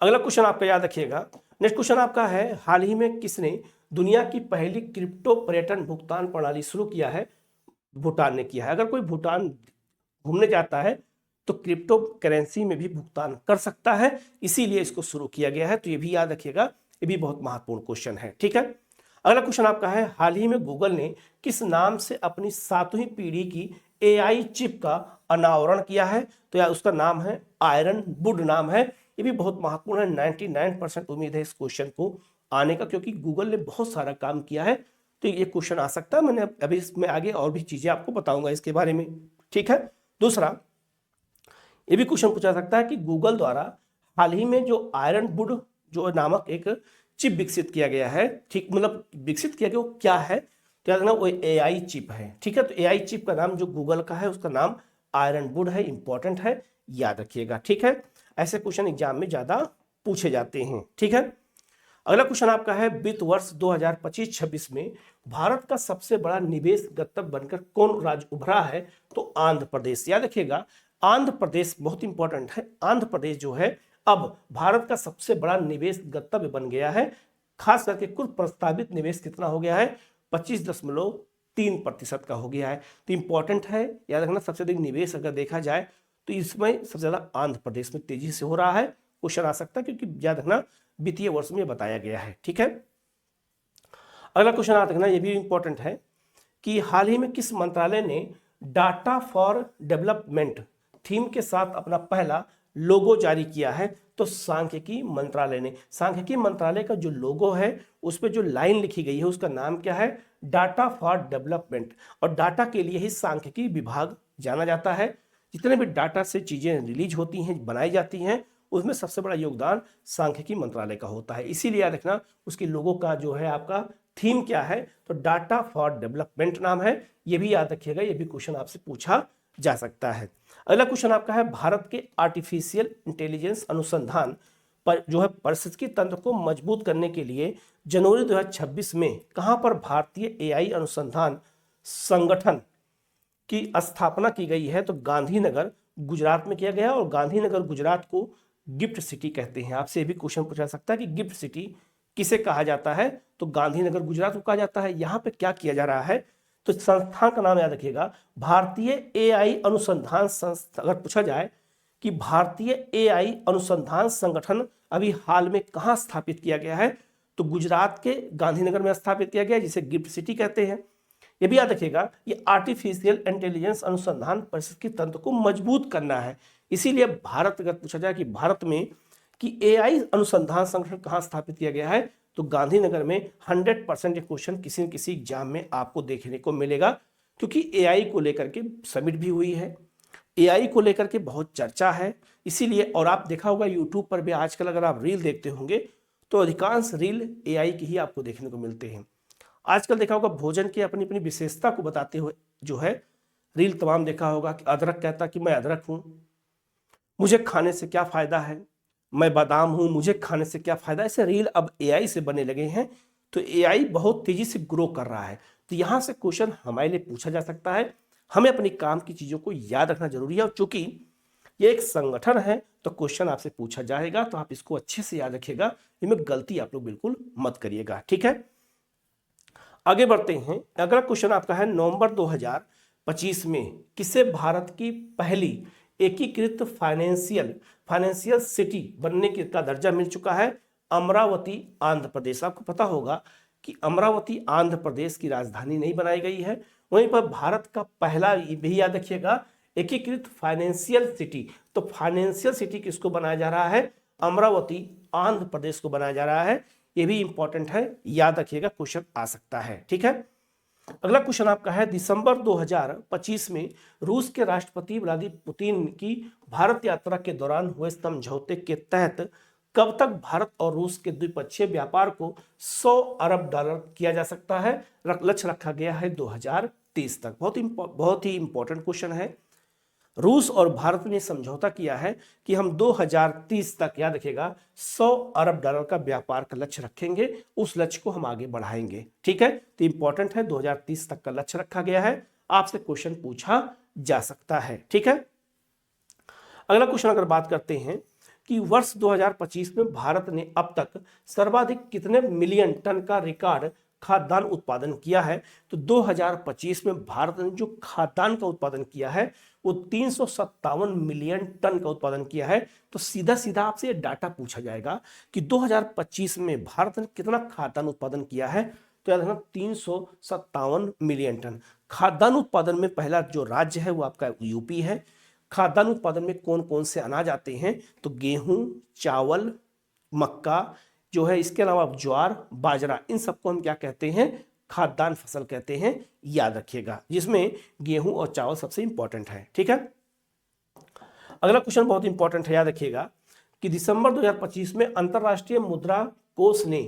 अगला क्वेश्चन आपका याद रखिएगा, नेक्स्ट क्वेश्चन आपका है, हाल ही में किसने दुनिया की पहली क्रिप्टो पर्यटन भुगतान प्रणाली शुरू किया है? भूटान ने किया है। अगर कोई भूटान घूमने जाता है तो क्रिप्टो करेंसी में भी भुगतान कर सकता है, इसीलिए इसको शुरू किया गया है। तो ये भी याद रखिएगा, ये भी बहुत महत्वपूर्ण क्वेश्चन है, ठीक है। अगला क्वेश्चन आपका है, हाल ही में गूगल ने किस नाम से अपनी 7वीं पीढ़ी की AI चिप का अनावरण किया है? तो यार उसका नाम है आयरन वुड नाम है। ये भी बहुत महत्वपूर्ण है, 99% उम्मीद है इस क्वेश्चन को आने का, क्योंकि गूगल ने बहुत सारा काम किया है, तो ये क्वेश्चन आ सकता है। मैंने अभी इसमें आगे और भी चीजें आपको बताऊंगा इसके बारे में, ठीक है। दूसरा ये भी क्वेश्चन पूछा सकता है कि गूगल द्वारा हाल ही में जो आयरन वुड जो नामक एक चिप विकसित किया गया है, ठीक, मतलब विकसित किया गया, वो क्या है? तो याद रखना वो AI चिप है, ठीक है। तो AI चिप का नाम जो गूगल का है उसका नाम आयरन वुड है, इंपॉर्टेंट है, याद रखिएगा, ठीक है। ऐसे क्वेश्चन एग्जाम में ज्यादा पूछे जाते हैं, ठीक है। अगला क्वेश्चन आपका है, वित्त वर्ष 2025-26 में भारत का सबसे बड़ा निवेश गंतव्य बनकर कौन राज्य उभरा है? तो आंध्र प्रदेश। याद रखिएगा, आंध्र प्रदेश बहुत इंपॉर्टेंट है। आंध्र प्रदेश जो है अब भारत का सबसे बड़ा निवेश गंतव्य बन गया है। खास करके कुल प्रस्तावित निवेश कितना हो गया है? 25.3% का हो गया है। तो इंपॉर्टेंट है, याद रखना, सबसे अधिक निवेश अगर देखा जाए तो इसमें सबसे ज्यादा आंध्र प्रदेश में तेजी से हो रहा है। क्वेश्चन आ सकता है, क्योंकि याद रखना वित्तीय वर्ष में बताया गया है, ठीक है। अगला क्वेश्चन याद रखना, ये भी इंपॉर्टेंट है कि हाल ही में किस मंत्रालय ने डाटा फॉर डेवलपमेंट थीम के साथ अपना पहला लोगो जारी किया है? तो सांख्यिकी मंत्रालय ने। सांख्यिकी मंत्रालय का जो लोगो है उस पर जो लाइन लिखी गई है उसका नाम क्या है? Data for development. और डाटा के लिए ही सांख्यिकी विभाग जाना जाता है। जितने भी डाटा से चीजें रिलीज होती हैं, बनाई जाती हैं, उसमें सबसे बड़ा योगदान सांख्यिकी मंत्रालय का होता है। इसीलिए याद रखना उसके लोगों का जो है आपका थीम क्या है? तो डाटा फॉर डेवलपमेंट नाम है। ये भी याद रखिएगा, ये भी क्वेश्चन आपसे पूछा जा सकता है। अगला क्वेश्चन आपका है, भारत के आर्टिफिशियल इंटेलिजेंस अनुसंधान पर जो है पारिस्थितिकी तंत्र को मजबूत करने के लिए जनवरी 2026 में कहां पर भारतीय AI अनुसंधान संगठन की स्थापना की गई है? तो गांधीनगर गुजरात में किया गया। और गांधीनगर गुजरात को गिफ्ट सिटी कहते हैं। आपसे भी क्वेश्चन पूछा सकता है कि गिफ्ट सिटी किसे कहा जाता है? तो गांधीनगर गुजरात को कहा जाता है। यहाँ पे क्या किया जा रहा है? तो संस्थान का नाम याद रखिएगा, भारतीय AI अनुसंधान संस्था। अगर पूछा जाए कि भारतीय AI अनुसंधान संगठन अभी हाल में कहाँ स्थापित किया गया है? तो गुजरात के गांधीनगर में स्थापित किया गया, जिसे गिफ्ट सिटी कहते हैं। ये भी याद रखिएगा, ये आर्टिफिशियल इंटेलिजेंस अनुसंधान पारिस्थितिकी तंत्र को मजबूत करना है। इसीलिए भारत, अगर पूछा जाए कि भारत में कि AI अनुसंधान संगठन कहाँ स्थापित किया गया है, तो गांधीनगर में 100% ये क्वेश्चन किसी न किसी एग्जाम में आपको देखने को मिलेगा, क्योंकि AI को लेकर के समिट भी हुई है, AI को लेकर के बहुत चर्चा है। इसीलिए, और आप देखा होगा यूट्यूब पर भी आजकल अगर आप रील देखते होंगे तो अधिकांश रील AI की ही आपको देखने को मिलते हैं। आजकल देखा होगा भोजन की अपनी अपनी विशेषता को बताते हुए जो है रील तमाम देखा होगा कि अदरक कहता कि मैं अदरक हूं, मुझे खाने से क्या फायदा है, मैं बादाम हूं, मुझे खाने से क्या फायदा। ऐसे रील अब AI से बने लगे हैं। तो AI बहुत तेजी से ग्रो कर रहा है। तो यहां से क्वेश्चन हमारे लिए पूछा जा सकता है। हमें अपनी काम की चीजों को याद रखना जरूरी है, और चूंकि ये एक संगठन है तो क्वेश्चन आपसे पूछा जाएगा, तो आप इसको अच्छे से याद रखिएगा। इनमें गलती आप लोग बिल्कुल मत करिएगा, ठीक है। आगे बढ़ते हैं। अगला क्वेश्चन आपका है, नवंबर 2025 में किसे भारत की पहली एकीकृत फाइनेंशियल सिटी बनने का दर्जा मिल चुका है अमरावती आंध्र प्रदेश। आपको पता होगा कि अमरावती आंध्र प्रदेश की राजधानी नहीं बनाई गई है। वहीं पर भारत का पहला भी याद रखिएगा एकीकृत फाइनेंशियल सिटी, तो फाइनेंशियल सिटी किसको बनाया जा रहा है? अमरावती आंध्र प्रदेश को बनाया जा रहा है। ये भी इंपॉर्टेंट है, याद रखिएगा, क्वेश्चन आ सकता है। ठीक है, अगला क्वेश्चन आपका है दिसंबर 2025 में रूस के राष्ट्रपति व्लादिमीर पुतिन की भारत यात्रा के दौरान हुए समझौते के तहत कब तक भारत और रूस के द्विपक्षीय व्यापार को 100 अरब डॉलर किया जा सकता है? लक्ष्य रखा गया है 2030 तक। बहुत ही इंपॉर्टेंट क्वेश्चन है। रूस और भारत ने समझौता किया है कि हम 2030 तक, याद रखिएगा, 100 अरब डॉलर का व्यापार का लक्ष्य रखेंगे। उस लक्ष्य को हम आगे बढ़ाएंगे। ठीक है, तो इंपॉर्टेंट है, 2030 तक का लक्ष्य रखा गया है। आपसे क्वेश्चन पूछा जा सकता है। ठीक है, अगला क्वेश्चन अगर बात करते हैं कि वर्ष 2025 में भारत ने अब तक सर्वाधिक कितने मिलियन टन का रिकॉर्ड खाद्यान्न उत्पादन किया है? तो 2025 में भारत ने जो खाद्यान्न का उत्पादन किया है वो 357 मिलियन टन का उत्पादन किया है। तो सीधा सीधा आपसे ये डाटा पूछा जाएगा कि 2025 में भारत ने कितना खाद्यान्न उत्पादन किया है? तो याद रखना 357 मिलियन टन। खाद्यान्न उत्पादन में पहला जो राज्य है वो आपका यूपी है। खाद्यान्न उत्पादन में कौन कौन से अनाज आते हैं? तो गेहूं, चावल, मक्का जो है, इसके अलावा ज्वार, बाजरा, इन सबको हम क्या कहते हैं? खाद्यान्न फसल कहते हैं, याद रखिएगा, जिसमें गेहूं और चावल सबसे इंपॉर्टेंट है। ठीक है, अगला क्वेश्चन बहुत इंपॉर्टेंट है, याद रखिएगा कि दिसंबर 2025 में अंतरराष्ट्रीय मुद्रा कोष ने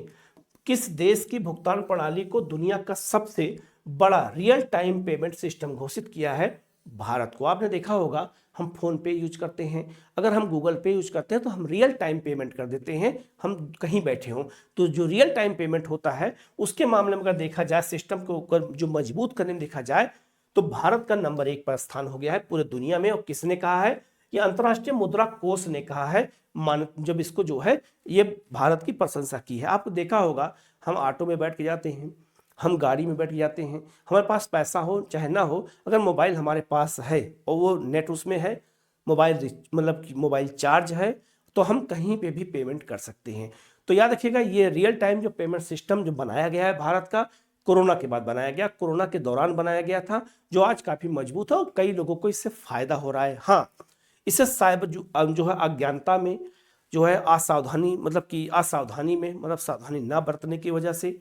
किस देश की भुगतान प्रणाली को दुनिया का सबसे बड़ा रियल टाइम पेमेंट सिस्टम घोषित किया है? भारत को। आपने देखा होगा हम फोन पे यूज करते हैं, अगर हम गूगल पे यूज करते हैं तो हम रियल टाइम पेमेंट कर देते हैं, हम कहीं बैठे हों। तो जो रियल टाइम पेमेंट होता है उसके मामले में अगर देखा जाए, सिस्टम को जो मजबूत करने में देखा जाए, तो भारत का नंबर 1 पर स्थान हो गया है पूरे दुनिया में। और किसने कहा है? ये अंतर्राष्ट्रीय मुद्रा कोष ने कहा है। जब इसको जो है ये भारत की प्रशंसा की है। आपको देखा होगा हम ऑटो में बैठ के जाते हैं, हम गाड़ी में बैठ जाते हैं, हमारे पास पैसा हो चाहे ना हो, अगर मोबाइल हमारे पास है और वो नेट उसमें है, मोबाइल मतलब कि मोबाइल चार्ज है, तो हम कहीं पे भी पेमेंट कर सकते हैं। तो याद रखिएगा ये रियल टाइम जो पेमेंट सिस्टम जो बनाया गया है भारत का, कोरोना के बाद बनाया गया, कोरोना के दौरान बनाया गया था, जो आज काफ़ी मजबूत है और कई लोगों को इससे फायदा हो रहा है। हाँ, इससे साइबर जो है अज्ञानता में जो है असावधानी, मतलब कि असावधानी में, मतलब सावधानी ना बरतने की वजह से,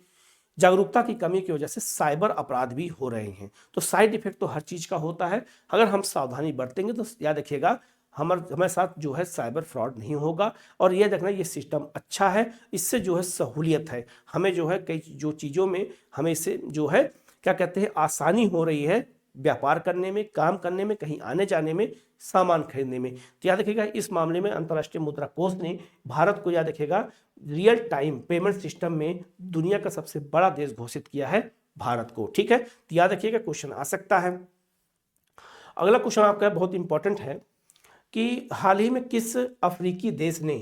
जागरूकता की कमी की वजह से साइबर अपराध भी हो रहे हैं। तो साइड इफेक्ट तो हर चीज का होता है, अगर हम सावधानी बरतेंगे तो याद रखिएगा हमारे साथ जो है साइबर फ्रॉड नहीं होगा। और यह देखना ये सिस्टम अच्छा है, इससे जो है सहूलियत है, हमें जो है कई जो चीज़ों में हमें इससे जो है क्या कहते हैं आसानी हो रही है, व्यापार करने में, काम करने में, कहीं आने जाने में, सामान खरीदने में। तो याद रखिएगा इस मामले में अंतर्राष्ट्रीय मुद्रा कोष ने भारत को, याद रखिएगा, रियल टाइम पेमेंट सिस्टम में दुनिया का सबसे बड़ा देश घोषित किया है भारत को। ठीक है, तो याद रखिएगा क्वेश्चन आ सकता है। अगला क्वेश्चन आपका बहुत इंपॉर्टेंट है कि हाल ही में किस अफ्रीकी देश ने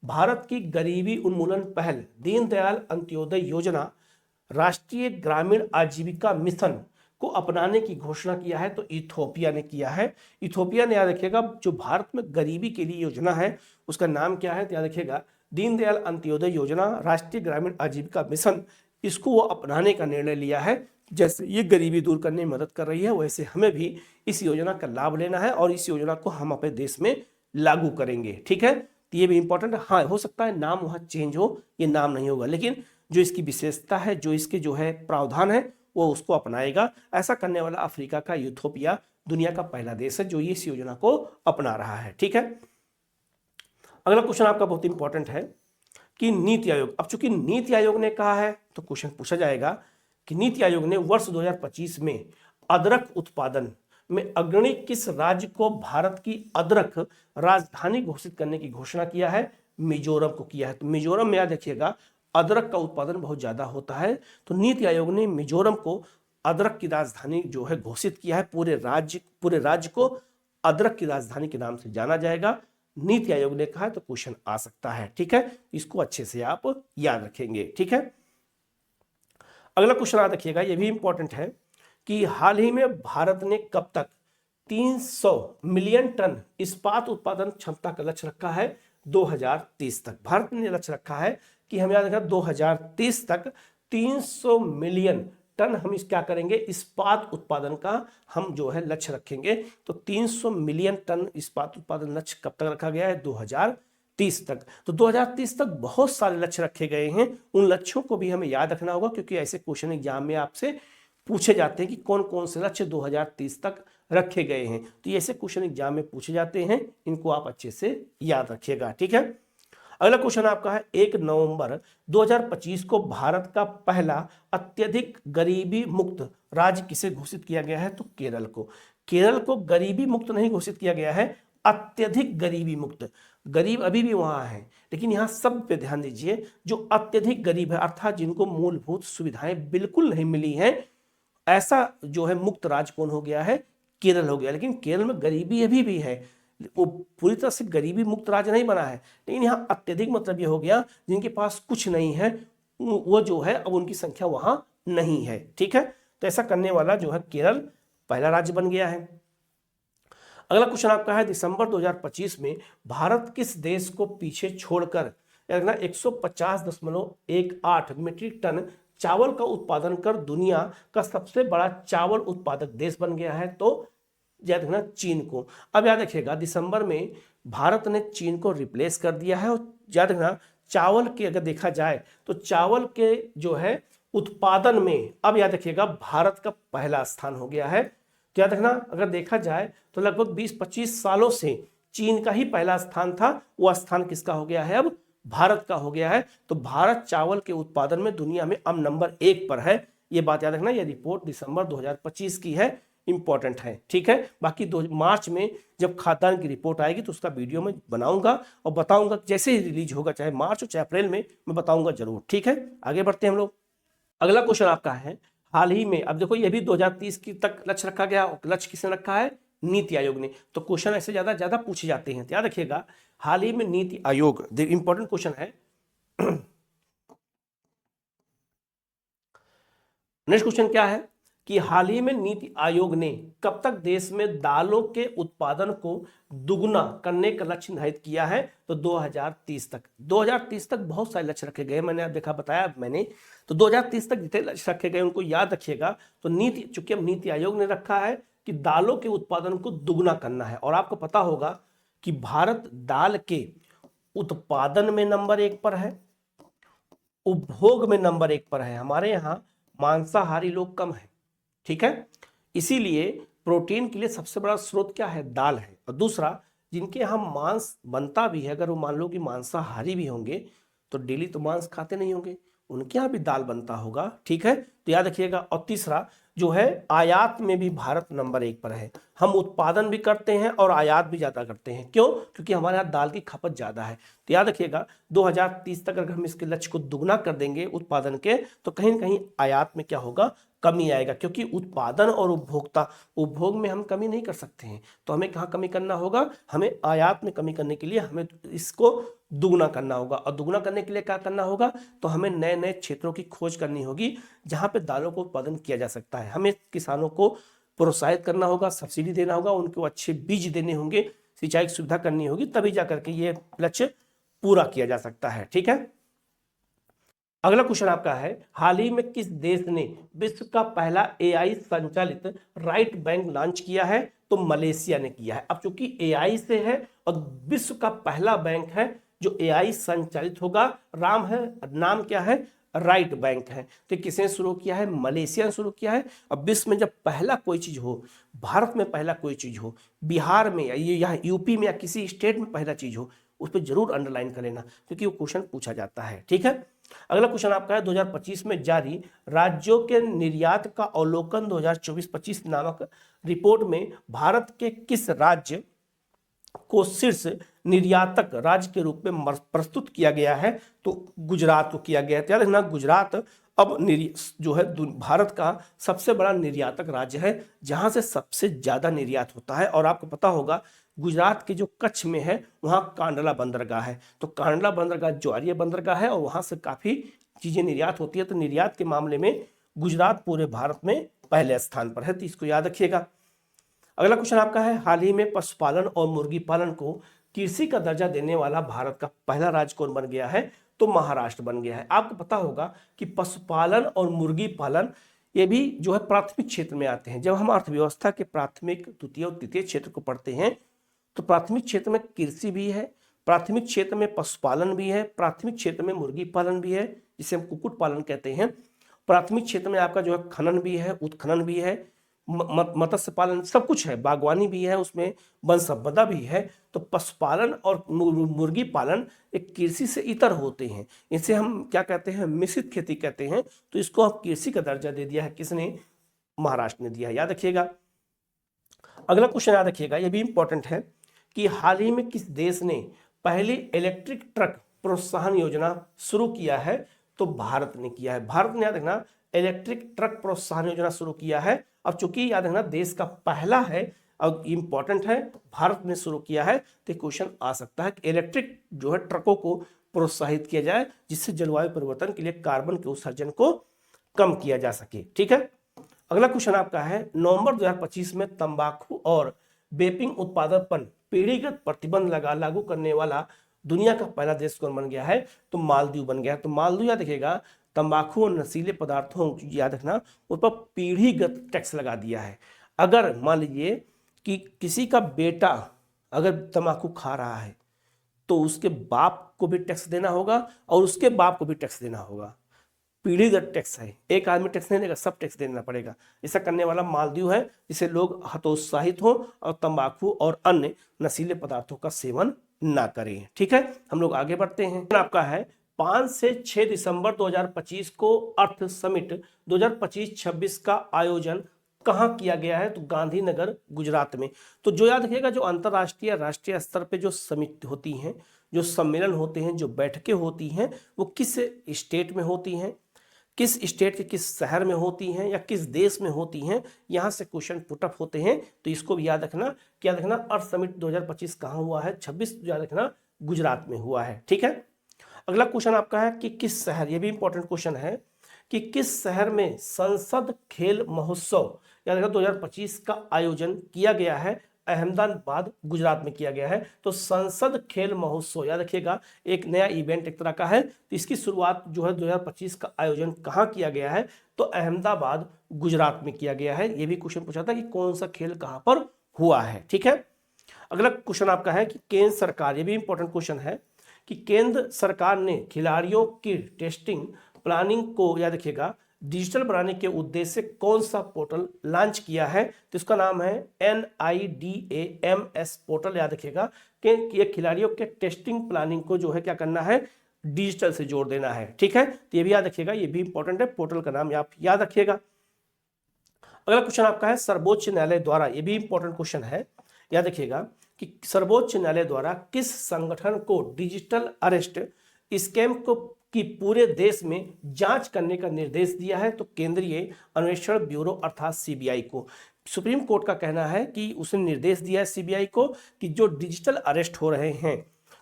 भारत की गरीबी उन्मूलन पहल दीनदयाल अंत्योदय योजना राष्ट्रीय ग्रामीण आजीविका मिशन को अपनाने की घोषणा किया है? तो इथोपिया ने किया है। इथोपिया ने, याद रखिएगा, जो भारत में गरीबी के लिए योजना है उसका नाम क्या है? तो याद रखिएगा दीनदयाल अंत्योदय योजना राष्ट्रीय ग्रामीण आजीविका मिशन, इसको वो अपनाने का निर्णय लिया है। जैसे ये गरीबी दूर करने में मदद कर रही है, वैसे हमें भी इस योजना का लाभ लेना है और इस योजना को हम अपने देश में लागू करेंगे। ठीक है, तो ये भी इंपॉर्टेंट है। हाँ, हो सकता है नाम वहाँ चेंज हो, ये नाम नहीं होगा, लेकिन जो इसकी विशेषता है, जो इसके जो है प्रावधान है, वो उसको अपनाएगा। ऐसा करने वाला अफ्रीका का इथोपिया दुनिया का पहला देश है जो ये इस योजना को अपना रहा है। ठीक है, अगला क्वेश्चन आपका बहुत इंपॉर्टेंट है कि नीति आयोग, अब चूंकि नीति आयोग ने कहा है तो क्वेश्चन पूछा जाएगा कि नीति आयोग ने वर्ष 2025 में अदरक उत्पादन में अग्रणी किस राज्य को भारत की अदरक राजधानी घोषित करने की घोषणा किया है? मिजोरम को किया है। तो मिजोरम में याद रखिएगा अदरक का उत्पादन बहुत ज्यादा होता है, तो नीति आयोग ने मिजोरम को अदरक की राजधानी जो है घोषित किया है। पूरे राज्य को अदरक की राजधानी के नाम से जाना जाएगा, नीति आयोग ने कहा है, तो क्वेश्चन आ सकता है। ठीक है, इसको अच्छे से आप याद रखेंगे। ठीक है, अगला क्वेश्चन याद रखिएगा, यह भी इंपॉर्टेंट है कि हाल ही में भारत ने कब तक 300 मिलियन टन इस्पात उत्पादन क्षमता का लक्ष्य रखा है 2030 तक। भारत ने लक्ष्य रखा है कि हम याद रखें 2030 तक 300 मिलियन टन हम इस क्या करेंगे, इस्पात उत्पादन का हम जो है लक्ष्य रखेंगे। तो 300 मिलियन टन इस्पात उत्पादन लक्ष्य कब तक रखा गया है, 2030 तक। तो 2030 तक बहुत सारे लक्ष्य रखे गए हैं, उन लक्ष्यों को भी हमें याद रखना होगा, क्योंकि ऐसे क्वेश्चन एग्जाम में आपसे पूछे जाते हैं कि कौन कौन से लक्ष्य 2030 तक रखे गए हैं। तो ये ऐसे क्वेश्चन एग्जाम में पूछे जाते हैं, इनको आप अच्छे से याद रखिएगा, ठीक है। अगला क्वेश्चन आपका है 1 नवंबर 2025 को भारत का पहला अत्यधिक गरीबी मुक्त राज्य किसे घोषित किया गया है, तो केरल को। केरल को गरीबी मुक्त नहीं घोषित किया गया है, अत्यधिक गरीबी मुक्त। गरीब अभी भी वहां है, लेकिन यहां सब पे ध्यान दीजिए, जो अत्यधिक गरीब है अर्थात जिनको मूलभूत सुविधाएं बिल्कुल नहीं मिली है, ऐसा जो है मुक्त राज्य कौन हो गया है, केरल हो गया। लेकिन केरल में गरीबी अभी भी है, वो पूरी तरह से गरीबी मुक्त राज्य नहीं बना है, लेकिन यहाँ अत्यधिक मतलब ये हो गया जिनके पास कुछ नहीं है वो जो है अब उनकी संख्या वहां नहीं है, ठीक है। तो ऐसा करने वाला जो है केरल पहला राज्य बन गया है। अगला क्वेश्चन आपका है दिसंबर 2025 में भारत किस देश को पीछे छोड़कर 150.18 मीट्रिक टन चावल का उत्पादन कर दुनिया का सबसे बड़ा चावल उत्पादक देश बन गया है, तो याद रखना चीन को। अब याद रखिएगा दिसंबर में भारत ने चीन को रिप्लेस कर दिया है, और याद रखना चावल के अगर देखा जाए तो चावल के जो है उत्पादन में अब याद रखिएगा भारत का पहला स्थान हो गया है। तो याद रखना अगर देखा जाए तो लगभग 20-25 सालों से चीन का ही पहला स्थान था, वह स्थान किसका हो गया है, अब भारत का हो गया है। तो भारत चावल के उत्पादन में दुनिया में अब नंबर 1 पर है, ये बात याद रखना। यह रिपोर्ट दिसंबर 2025 की है, इंपॉर्टेंट है, ठीक है। बाकी मार्च में जब खाद्यान्न की रिपोर्ट आएगी तो उसका वीडियो में बनाऊंगा और बताऊंगा, जैसे ही रिलीज होगा, चाहे मार्च हो चाहे अप्रैल में, मैं बताऊंगा जरूर, ठीक है। आगे बढ़ते हैं हम लोग। अगला क्वेश्चन आपका है हाल ही में, अब देखो ये भी 2030 की तक लक्ष्य रखा गया, लक्ष्य किसने रखा है, नीति आयोग ने। तो क्वेश्चन ऐसे ज्यादा पूछे जाते हैं, याद रखिएगा हाल ही में नीति आयोग, इंपॉर्टेंट क्वेश्चन है। नेक्स्ट क्वेश्चन क्या है कि हाल ही में नीति आयोग ने कब तक देश में दालों के उत्पादन को दुगुना करने का लक्ष्य निर्धारित किया है, तो 2030 तक। 2030 तक बहुत सारे लक्ष्य रखे गए, मैंने देखा बताया मैंने। तो 2030 तक जितने लक्ष्य रखे गए उनको याद रखिएगा। तो चूंकि अब नीति आयोग ने रखा है कि दालों के उत्पादन को दुगुना करना है, और आपको पता होगा कि भारत दाल के उत्पादन में नंबर 1 पर है, उपभोग में नंबर 1 पर है। हमारे यहाँ मांसाहारी लोग कम है, ठीक है, इसीलिए प्रोटीन के लिए सबसे बड़ा स्रोत क्या है, दाल है। और दूसरा, जिनके यहाँ मांस बनता भी है, अगर वो मान लो कि मांसाहारी भी होंगे तो डेली तो मांस खाते नहीं होंगे, उनके यहाँ भी दाल बनता होगा, ठीक है, तो याद रखिएगा। और तीसरा जो है आयात में भी भारत नंबर 1 पर है। हम उत्पादन भी करते हैं और आयात भी ज्यादा करते हैं, क्यों, क्योंकि हमारे यहाँ दाल की खपत ज्यादा है। तो याद रखिएगा 2030 तक अगर हम इसके लक्ष्य को दुगना कर देंगे उत्पादन के, तो कहीं ना कहीं आयात में क्या होगा, कमी आएगा, क्योंकि उत्पादन और उपभोग में हम कमी नहीं कर सकते हैं। तो हमें कहाँ कमी करना होगा, हमें आयात में कमी करने के लिए हमें इसको दुगना करना होगा। और दुगना करने के लिए क्या करना होगा, तो हमें नए नए क्षेत्रों की खोज करनी होगी जहां पे दालों को उत्पादन किया जा सकता है। हमें किसानों को प्रोत्साहित करना होगा, सब्सिडी देना होगा, उनको अच्छे बीज देने होंगे, सिंचाई की सुविधा करनी होगी, तभी जाकर के ये लक्ष्य पूरा किया जा सकता है, ठीक है। अगला क्वेश्चन आपका है हाल ही में किस देश ने विश्व का पहला AI संचालित राइट बैंक लॉन्च किया है, तो मलेशिया ने किया है। अब चूंकि AI से है और विश्व का पहला बैंक है जो AI संचालित होगा, नाम क्या है, राइट बैंक है। तो किसने शुरू किया है, मलेशिया ने शुरू किया है। अब विश्व में जब पहला कोई चीज हो, भारत में पहला कोई चीज हो, बिहार में या यहाँ यूपी में या किसी स्टेट में पहला चीज हो, उस पर जरूर अंडरलाइन कर लेना, क्योंकि वो क्वेश्चन पूछा जाता है, ठीक है। अगला क्वेश्चन आपका है 2025 में जारी राज्यों के निर्यात का अवलोकन 2024-25 नामक रिपोर्ट में भारत के किस राज्य को शीर्ष निर्यातक राज्य के रूप में प्रस्तुत किया गया है, तो गुजरात को किया गया है। याद रखना गुजरात अब जो है भारत का सबसे बड़ा निर्यातक राज्य है, जहां से सबसे ज्यादा निर्यात होता है। और आपको पता होगा गुजरात के जो कच्छ में है वहां कांडला बंदरगाह है, तो कांडला बंदरगाह ज्वारीय बंदरगाह है और वहां से काफी चीजें निर्यात होती है। तो निर्यात के मामले में गुजरात पूरे भारत में पहले स्थान पर है, तो इसको याद रखिएगा। अगला क्वेश्चन आपका है, हाल ही में पशुपालन और मुर्गी पालन को कृषि का दर्जा देने वाला भारत का पहला राज्य कौन बन गया है? तो महाराष्ट्र बन गया है। आपको पता होगा कि पशुपालन और मुर्गी पालन ये भी जो है प्राथमिक क्षेत्र में आते हैं। जब हम अर्थव्यवस्था के प्राथमिक, द्वितीय और तृतीय क्षेत्र को पढ़ते हैं तो प्राथमिक क्षेत्र में कृषि भी है, प्राथमिक क्षेत्र में पशुपालन भी है, प्राथमिक क्षेत्र में मुर्गी पालन भी है जिसे हम कुक्कुट पालन कहते हैं, प्राथमिक क्षेत्र में आपका जो है खनन भी है, उत्खनन भी है, मत्स्य पालन, सब कुछ है, बागवानी भी है, उसमें वन संपदा भी है। तो पशुपालन और मुर्गी पालन एक कृषि से इतर होते हैं, इसे हम क्या कहते हैं? मिश्रित खेती कहते हैं। तो इसको अब कृषि का दर्जा दे दिया है, किसने? महाराष्ट्र ने दिया है, याद रखिएगा। अगला क्वेश्चन याद रखिएगा, ये भी इंपॉर्टेंट है कि हाल ही में किस देश ने पहली इलेक्ट्रिक ट्रक प्रोत्साहन योजना शुरू किया है? तो भारत ने किया है। भारत ने, याद रखना, इलेक्ट्रिक ट्रक प्रोत्साहन योजना शुरू किया है। अब चूंकि याद रखना देश का पहला है और इंपॉर्टेंट है, भारत ने शुरू किया है, तो क्वेश्चन आ सकता है कि इलेक्ट्रिक जो है ट्रकों को प्रोत्साहित किया जाए जिससे जलवायु परिवर्तन के लिए कार्बन के उत्सर्जन को कम किया जा सके। ठीक है। अगला क्वेश्चन आपका है, नवंबर 2025 में तंबाकू और वेपिंग उत्पादन पर पीढ़ीगत प्रतिबंध लागू करने वाला दुनिया का पहला देश कौन बन गया है? तो मालदीव बन गया है। तो मालदीव, याद रखिएगा, तंबाकू और नशीले पदार्थों, याद रखना, उस पर पीढ़ीगत टैक्स लगा दिया है। अगर मान लीजिए कि किसी का बेटा अगर तंबाकू खा रहा है तो उसके बाप को भी टैक्स देना होगा और उसके बाप को भी टैक्स देना होगा। पीढ़ीगत टैक्स है, एक आदमी टैक्स नहीं देगा, सब टैक्स देना पड़ेगा। ऐसा करने वाला मालदीव है, जिसे लोग हतोत्साहित हो और तंबाकू और अन्य नशीले पदार्थों का सेवन ना करें। ठीक है, हम लोग आगे बढ़ते हैं। आपका है 5 से 6 दिसंबर 2025 को अर्थ समिट 2025-26 का आयोजन कहाँ किया गया है? तो गांधीनगर, गुजरात में। तो जो याद रखिएगा, जो अंतरराष्ट्रीय राष्ट्रीय स्तर पे जो समिट होती हैं, जो सम्मेलन होते हैं, जो बैठकें होती हैं, वो किस स्टेट में होती हैं, किस स्टेट के किस शहर में होती हैं या किस देश में होती हैं, यहाँ से क्वेश्चन पुटअप होते हैं। तो इसको भी याद रखना, क्या रखना, अर्थ समिट 2025 कहाँ हुआ है? 26 याद रखना, गुजरात में हुआ है। ठीक है। अगला क्वेश्चन आपका है कि किस शहर, ये भी इंपॉर्टेंट क्वेश्चन है, कि किस शहर में संसद खेल महोत्सव याद रखना 2025 का आयोजन किया गया है? अहमदाबाद, गुजरात में किया गया है। तो संसद खेल महोत्सव, याद रखिएगा, एक नया इवेंट एक तरह का है। तो इसकी शुरुआत जो है 2025 का आयोजन कहाँ किया गया है? तो अहमदाबाद, गुजरात में किया गया है। ये भी क्वेश्चन पूछा था कि कौन सा खेल कहाँ पर हुआ है। ठीक है। अगला क्वेश्चन आपका है कि केंद्र सरकार, ये भी इंपॉर्टेंट क्वेश्चन है, कि केंद्र सरकार ने खिलाड़ियों की टेस्टिंग प्लानिंग को, याद रखिएगा, डिजिटल बनाने के उद्देश्य से कौन सा पोर्टल लॉन्च किया है? तो इसका नाम है NIDAMS पोर्टल। याद रखिएगा कि ये खिलाड़ियों के टेस्टिंग प्लानिंग को जो है क्या करना है? डिजिटल से जोड़ देना है। ठीक है, तो ये भी याद रखिएगा, ये भी इंपॉर्टेंट है, पोर्टल का नाम आप याद रखिएगा। अगला क्वेश्चन आपका है, सर्वोच्च न्यायालय द्वारा, ये भी इंपॉर्टेंट क्वेश्चन है, याद रखिएगा, कि सर्वोच्च न्यायालय द्वारा किस संगठन को डिजिटल अरेस्ट स्कैम को कि पूरे देश में जांच करने का निर्देश दिया है? तो केंद्रीय अन्वेषण ब्यूरो अर्थात CBI को। सुप्रीम कोर्ट का कहना है कि उसने निर्देश दिया है CBI को कि जो डिजिटल अरेस्ट हो रहे हैं,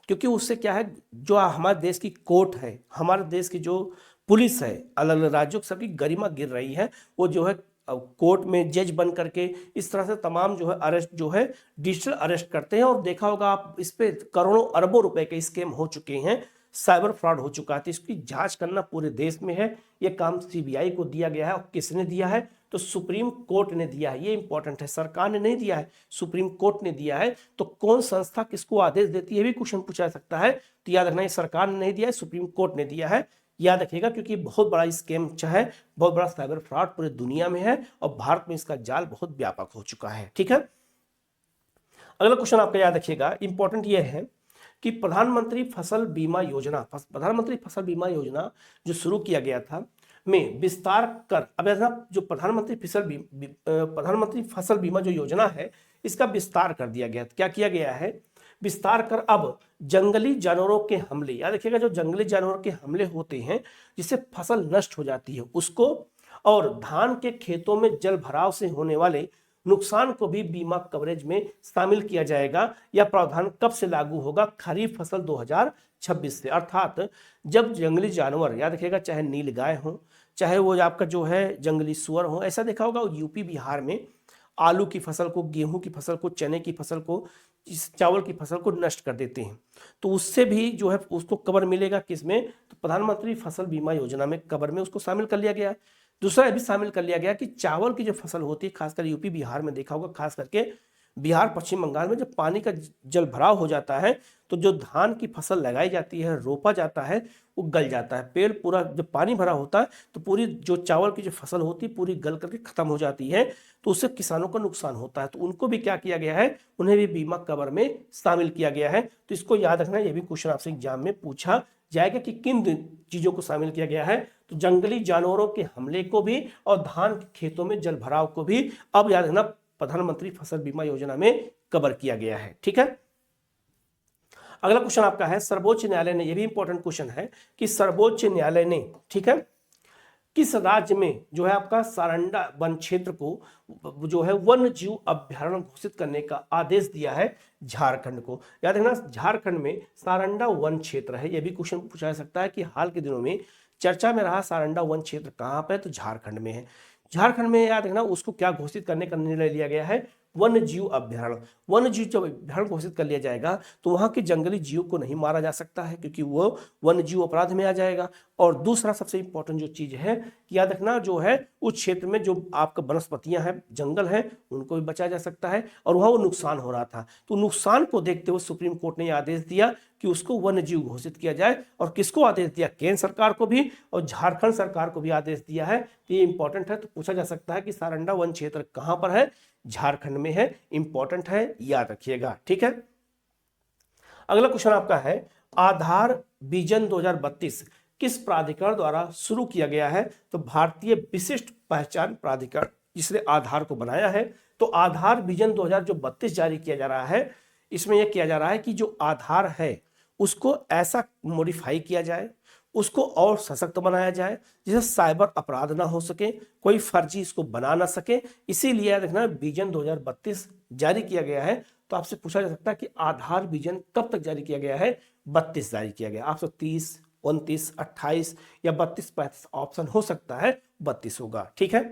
क्योंकि उससे क्या है, जो हमारे देश की कोर्ट है, हमारे देश की जो पुलिस है, अलग अलग राज्यों की सबकी गरिमा गिर रही है, वो जो है कोर्ट में जज बन करके इस तरह से तमाम जो है अरेस्ट जो है डिजिटल अरेस्ट करते हैं। और देखा होगा आप, इस पे करोड़ों अरबों रुपए के स्कैम हो चुके हैं, साइबर फ्रॉड हो चुका है। तो इसकी जांच करना पूरे देश में है, ये काम CBI को दिया गया है। और किसने दिया है? तो सुप्रीम कोर्ट ने दिया है। ये इंपॉर्टेंट है, सरकार ने नहीं दिया है, सुप्रीम कोर्ट ने दिया है। तो कौन संस्था किसको आदेश देती है, भी क्वेश्चन पूछा जा सकता है। तो याद रखना, ये सरकार ने नहीं दिया है, सुप्रीम कोर्ट ने दिया है। याद रखिएगा, क्योंकि बहुत बड़ा स्कैम है, बहुत बड़ा साइबर फ्रॉड पूरी दुनिया में है और भारत में इसका जाल बहुत व्यापक हो चुका है। ठीक है। अगला क्वेश्चन आपका याद रखिएगा, इंपॉर्टेंट ये है कि प्रधानमंत्री फसल बीमा योजना जो शुरू किया गया था में विस्तार कर, अब जो प्रधानमंत्री फसल बीमा जो योजना है, इसका विस्तार कर दिया गया। क्या किया गया है? विस्तार कर अब जंगली जानवरों के हमले, याद रखिएगा, जो जंगली जानवरों के हमले होते हैं जिससे फसल नष्ट हो जाती है उसको, और धान के खेतों में जल भराव से होने वाले नुकसान को भी बीमा कवरेज में शामिल किया जाएगा। यह प्रावधान कब से लागू होगा? खरीफ फसल 2026 से। अर्थात जब जंगली जानवर, याद रखिएगा, चाहे नीलगाय हो, चाहे वो आपका जो है जंगली सुअर हो, ऐसा देखा होगा यूपी बिहार में आलू की फसल को, गेहूं की फसल को, चने की फसल को, चावल की फसल को नष्ट कर देते हैं। तो उससे भी जो है उसको कवर मिलेगा किसमें, तो प्रधानमंत्री फसल बीमा योजना में कवर में उसको शामिल कर लिया गया। दूसरा ये भी शामिल कर लिया गया कि चावल की जो फसल होती है, खासकर यूपी बिहार में देखा होगा, खास करके बिहार पश्चिम बंगाल में जब पानी का जल भराव हो जाता है तो जो धान की फसल लगाई जाती है, रोपा जाता है, वो गल जाता है। पेड़ पूरा जब पानी भरा होता है तो पूरी जो चावल की जो फसल होती है पूरी गल करके खत्म हो जाती है, तो उससे किसानों का नुकसान होता है। तो उनको भी क्या किया गया है, उन्हें भी बीमा कवर में शामिल किया गया है। तो इसको याद रखना, ये भी क्वेश्चन आपसे एग्जाम में पूछा जाएगा कि किन चीजों को शामिल किया गया है। तो जंगली जानवरों के हमले को भी और धान के खेतों में जल भराव को भी अब याद रखना प्रधानमंत्री फसल बीमा योजना में कवर किया गया है। ठीक है, अगला क्वेश्चन आपका है, सर्वोच्च न्यायालय ने, यह भी इंपॉर्टेंट क्वेश्चन है कि सर्वोच्च न्यायालय ने, ठीक है, किस राज्य में जो है आपका सारंडा वन क्षेत्र को जो है वन्य जीव अभ्यारण्य घोषित करने का आदेश दिया है, झारखंड को। याद रखना, झारखंड में सारंडा वन क्षेत्र है। यह भी क्वेश्चन पूछा जा सकता है कि हाल के दिनों में चर्चा में रहा सारंडा वन क्षेत्र कहां पर है, तो झारखंड में है। झारखंड में याद रखना उसको क्या घोषित करने का निर्णय लिया गया है, वन्य जीव अभ्यारण्य। वन्य जीव जब अभ्यारण्य घोषित कर लिया जाएगा तो वहां के जंगली जीव को नहीं मारा जा सकता है, क्योंकि वो वन्य जीव अपराध में आ जाएगा। और दूसरा सबसे इंपॉर्टेंट जो चीज है कि याद रखना जो है उस क्षेत्र में जो आपका वनस्पतियां हैं, जंगल है, उनको भी बचाया जा सकता है। और वहां वो नुकसान हो रहा था, तो नुकसान को देखते हुए सुप्रीम कोर्ट ने आदेश दिया कि उसको वन्य जीव घोषित किया जाए। और किसको आदेश दिया, केंद्र सरकार को भी और झारखंड सरकार को भी आदेश दिया है। तो ये इंपॉर्टेंट है, तो पूछा जा सकता है कि सारंडा वन क्षेत्र कहां पर है, झारखंड में है। इंपॉर्टेंट है, याद रखिएगा। ठीक है, अगला क्वेश्चन आपका है, आधार विजन 2032 किस प्राधिकरण द्वारा शुरू किया गया है, तो भारतीय विशिष्ट पहचान प्राधिकरण जिसने आधार को बनाया है। तो आधार विजन 2032 जारी किया जा रहा है। इसमें यह किया जा रहा है कि जो आधार है उसको ऐसा मॉडिफाई किया जाए, उसको और सशक्त बनाया जाए जिससे साइबर अपराध ना हो सके, कोई फर्जी इसको बना ना सके। इसीलिए देखना विजन 2032 जारी किया गया है। तो आपसे पूछा जा सकता है कि आधार विजन कब तक जारी किया गया है, 32 जारी किया गया। आपसे 30, 29, 28 या 32, 35 ऑप्शन हो सकता है, 32 होगा। ठीक है,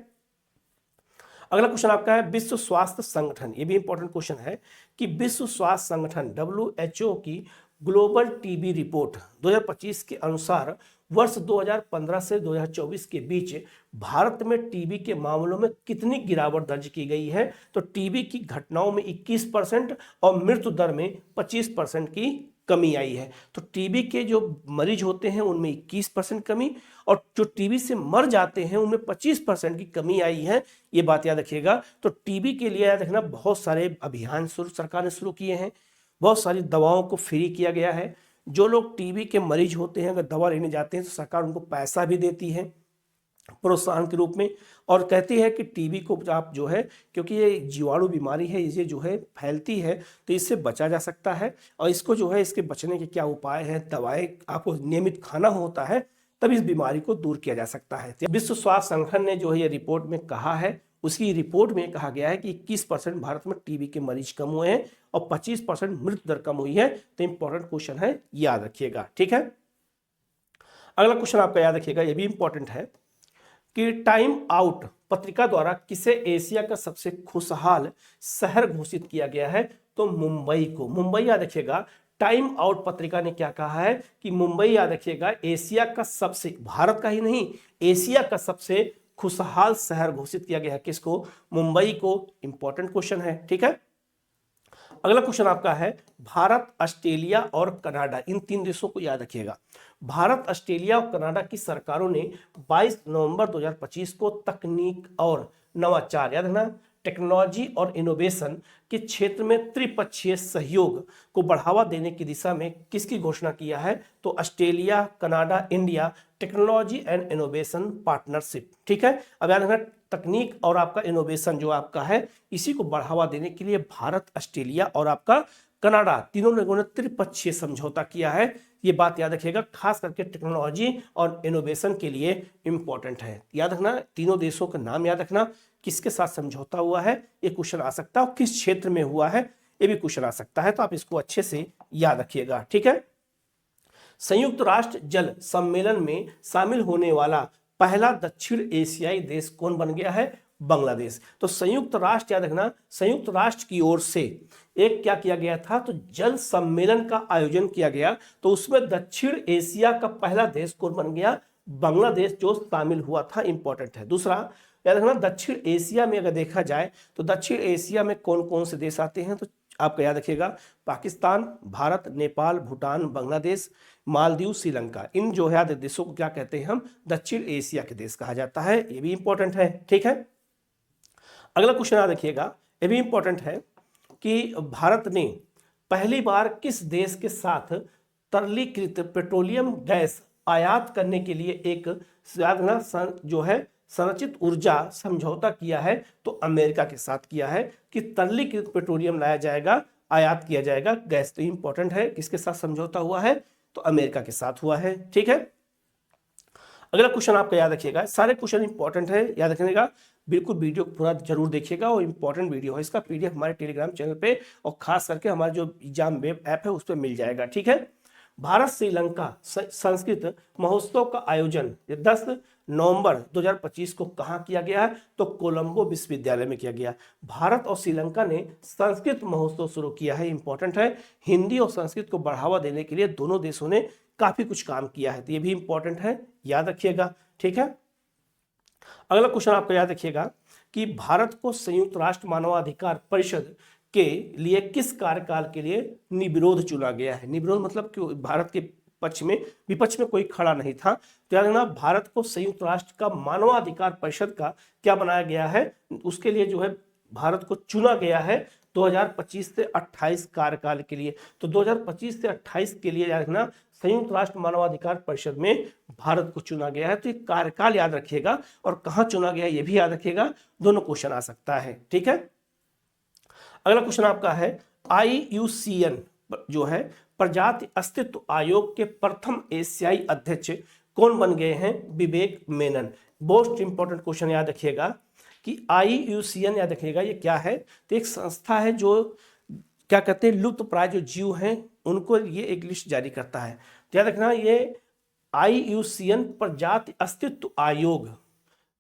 अगला क्वेश्चन आपका है, विश्व स्वास्थ्य संगठन, ये भी इंपॉर्टेंट क्वेश्चन है कि विश्व स्वास्थ्य संगठन WHO की ग्लोबल टीबी रिपोर्ट 2025 के अनुसार वर्ष 2015 से 2024 के बीच भारत में टीबी के मामलों में कितनी गिरावट दर्ज की गई है, तो टीबी की घटनाओं में 21% और मृत्यु दर में 25% की कमी आई है। तो टीबी के जो मरीज होते हैं उनमें 21% कमी और जो टीबी से मर जाते हैं उनमें 25% की कमी आई है। ये बात याद रखिएगा। तो टीबी के लिए याद रखना बहुत सारे अभियान सरकार ने शुरू किए हैं, बहुत सारी दवाओं को फ्री किया गया है। जो लोग टीबी के मरीज होते हैं अगर दवा लेने जाते हैं तो सरकार उनको पैसा भी देती है प्रोत्साहन के रूप में, और कहती है कि टीबी को आप जो है, क्योंकि ये जीवाणु बीमारी है, इसे जो है फैलती है, तो इससे बचा जा सकता है। और इसको जो है इसके बचने के क्या उपाय हैं, दवाएं आपको नियमित खाना होता है, तब इस बीमारी को दूर किया जा सकता है। विश्व स्वास्थ्य संगठन ने जो है ये रिपोर्ट में कहा है, उसकी रिपोर्ट में कहा गया है कि 21% भारत में टीबी के मरीज कम हुए हैं और 25% मृत्यु दर कम हुई है। तो इंपॉर्टेंट क्वेश्चन है, याद रखिएगा। ठीक है, अगला क्वेश्चन आपका याद रखिएगा, ये भी इंपॉर्टेंट है कि टाइम आउट पत्रिका द्वारा किसे एशिया का सबसे खुशहाल शहर घोषित किया गया है, तो मुंबई को। मुंबई याद रखिएगा, टाइम आउट पत्रिका ने क्या कहा है कि मुंबई याद रखिएगा एशिया का सबसे, भारत का ही नहीं, एशिया का सबसे खुशहाल शहर घोषित किया गया है। किसको, मुंबई को। इंपॉर्टेंट क्वेश्चन है। ठीक है, अगला क्वेश्चन आपका है, भारत, ऑस्ट्रेलिया और कनाडा, इन 3 देशों को याद रखिएगा। भारत, ऑस्ट्रेलिया और कनाडा की सरकारों ने 22 नवंबर 2025 को तकनीक और नवाचार, याद रखना, टेक्नोलॉजी और इनोवेशन के क्षेत्र में त्रिपक्षीय सहयोग को बढ़ावा देने की दिशा में किसकी घोषणा किया है, तो Australia, Canada, India technology and innovation partnership. ठीक है, अब याद रखना तकनीक और आपका इनोवेशन जो आपका है इसी को बढ़ावा देने के लिए भारत, ऑस्ट्रेलिया और आपका कनाडा तीनों लोगों ने त्रिपक्षीय समझौता किया है। ये बात याद रखिएगा, खास करके टेक्नोलॉजी और इनोवेशन के लिए इंपॉर्टेंट है। याद रखना, तीनों देशों का नाम याद रखना, किसके साथ समझौता हुआ है, ये क्वेश्चन आ सकता है, और किस क्षेत्र में हुआ है ये भी क्वेश्चन आ सकता है। तो आप इसको अच्छे से याद रखिएगा। ठीक है, संयुक्त राष्ट्र जल सम्मेलन में शामिल होने वाला पहला दक्षिण एशियाई देश कौन बन गया है, बांग्लादेश। तो संयुक्त राष्ट्र याद रखना, संयुक्त राष्ट्र की ओर से एक क्या किया गया था, तो जल सम्मेलन का आयोजन किया गया। तो उसमें दक्षिण एशिया का पहला देश कौन बन गया, बांग्लादेश जो शामिल हुआ था, इंपॉर्टेंट है। दूसरा याद रखना, दक्षिण एशिया में अगर देखा जाए तो दक्षिण एशिया में कौन कौन से देश आते हैं, तो आपका याद रखिएगा पाकिस्तान, भारत, नेपाल, भूटान, बांग्लादेश, मालदीव, श्रीलंका। इन जो है देशों को क्या कहते हैं हम, दक्षिण एशिया के देश कहा जाता है। ये भी इंपॉर्टेंट है, ठीक है। अगला क्वेश्चन याद रखिएगा, ये भी इंपॉर्टेंट है कि भारत ने पहली बार किस देश के साथ तरलीकृत पेट्रोलियम गैस आयात करने के लिए एक जो है संरचित ऊर्जा समझौता किया है, तो अमेरिका के साथ किया है कि तरलीकृत पेट्रोलियम लाया जाएगा, आयात किया जाएगा गैस। तो इंपॉर्टेंट है, किसके साथ समझौता हुआ है, तो अमेरिका के साथ हुआ है, ठीक है। अगला क्वेश्चन आपका याद रखिएगा, सारे क्वेश्चन इंपॉर्टेंट है, याद रखिएगा, बिल्कुल वीडियो पूरा जरूर देखिएगा, और इंपॉर्टेंट वीडियो है। इसका पीडीएफ हमारे टेलीग्राम चैनल पे और खास करके हमारा जो एग्जाम वेब ऐप है उस पर मिल जाएगा, ठीक है। भारत श्रीलंका संस्कृत महोत्सव का आयोजन 10 नवंबर 2025 को कहाँ किया गया है, तो कोलंबो विश्वविद्यालय में किया गया। भारत और श्रीलंका ने संस्कृत महोत्सव शुरू किया है, इंपॉर्टेंट है। हिंदी और संस्कृत को बढ़ावा देने के लिए दोनों देशों ने काफी कुछ काम किया है, तो ये भी इंपॉर्टेंट है, याद रखिएगा, ठीक है। अगला क्वेश्चन आपका याद रखिएगा कि भारत को संयुक्त राष्ट्र मानवाधिकार परिषद के लिए किस कार्यकाल के लिए निर्विरोध चुना गया है। निर्विरोध मतलब कि भारत के पक्ष में, विपक्ष में कोई खड़ा नहीं था। तो याद रखना, भारत को संयुक्त राष्ट्र का मानवाधिकार परिषद का क्या बनाया गया है, उसके लिए जो है भारत को चुना गया है 2025 से 28 कार्यकाल के लिए। तो 2025 से 28 के लिए याद रखना, संयुक्त राष्ट्र मानवाधिकार परिषद में भारत को चुना गया है। तो ये कार्यकाल याद रखिएगा, और कहां चुना गया ये भी याद रखिएगा, दोनों क्वेश्चन आ सकता है, ठीक है। अगला क्वेश्चन आपका है, IUCN जो है प्रजाति अस्तित्व आयोग के प्रथम एशियाई अध्यक्ष कौन बन गए हैं, विवेक मेनन। मोस्ट इंपॉर्टेंट क्वेश्चन याद रखिएगा कि IUCN याद रखिएगा ये क्या है, तो एक संस्था है जो क्या कहते हैं, लुप्त प्राय जो जीव हैं उनको ये एक लिस्ट जारी करता है। तो याद रखना, ये IUCN प्रजाति अस्तित्व आयोग,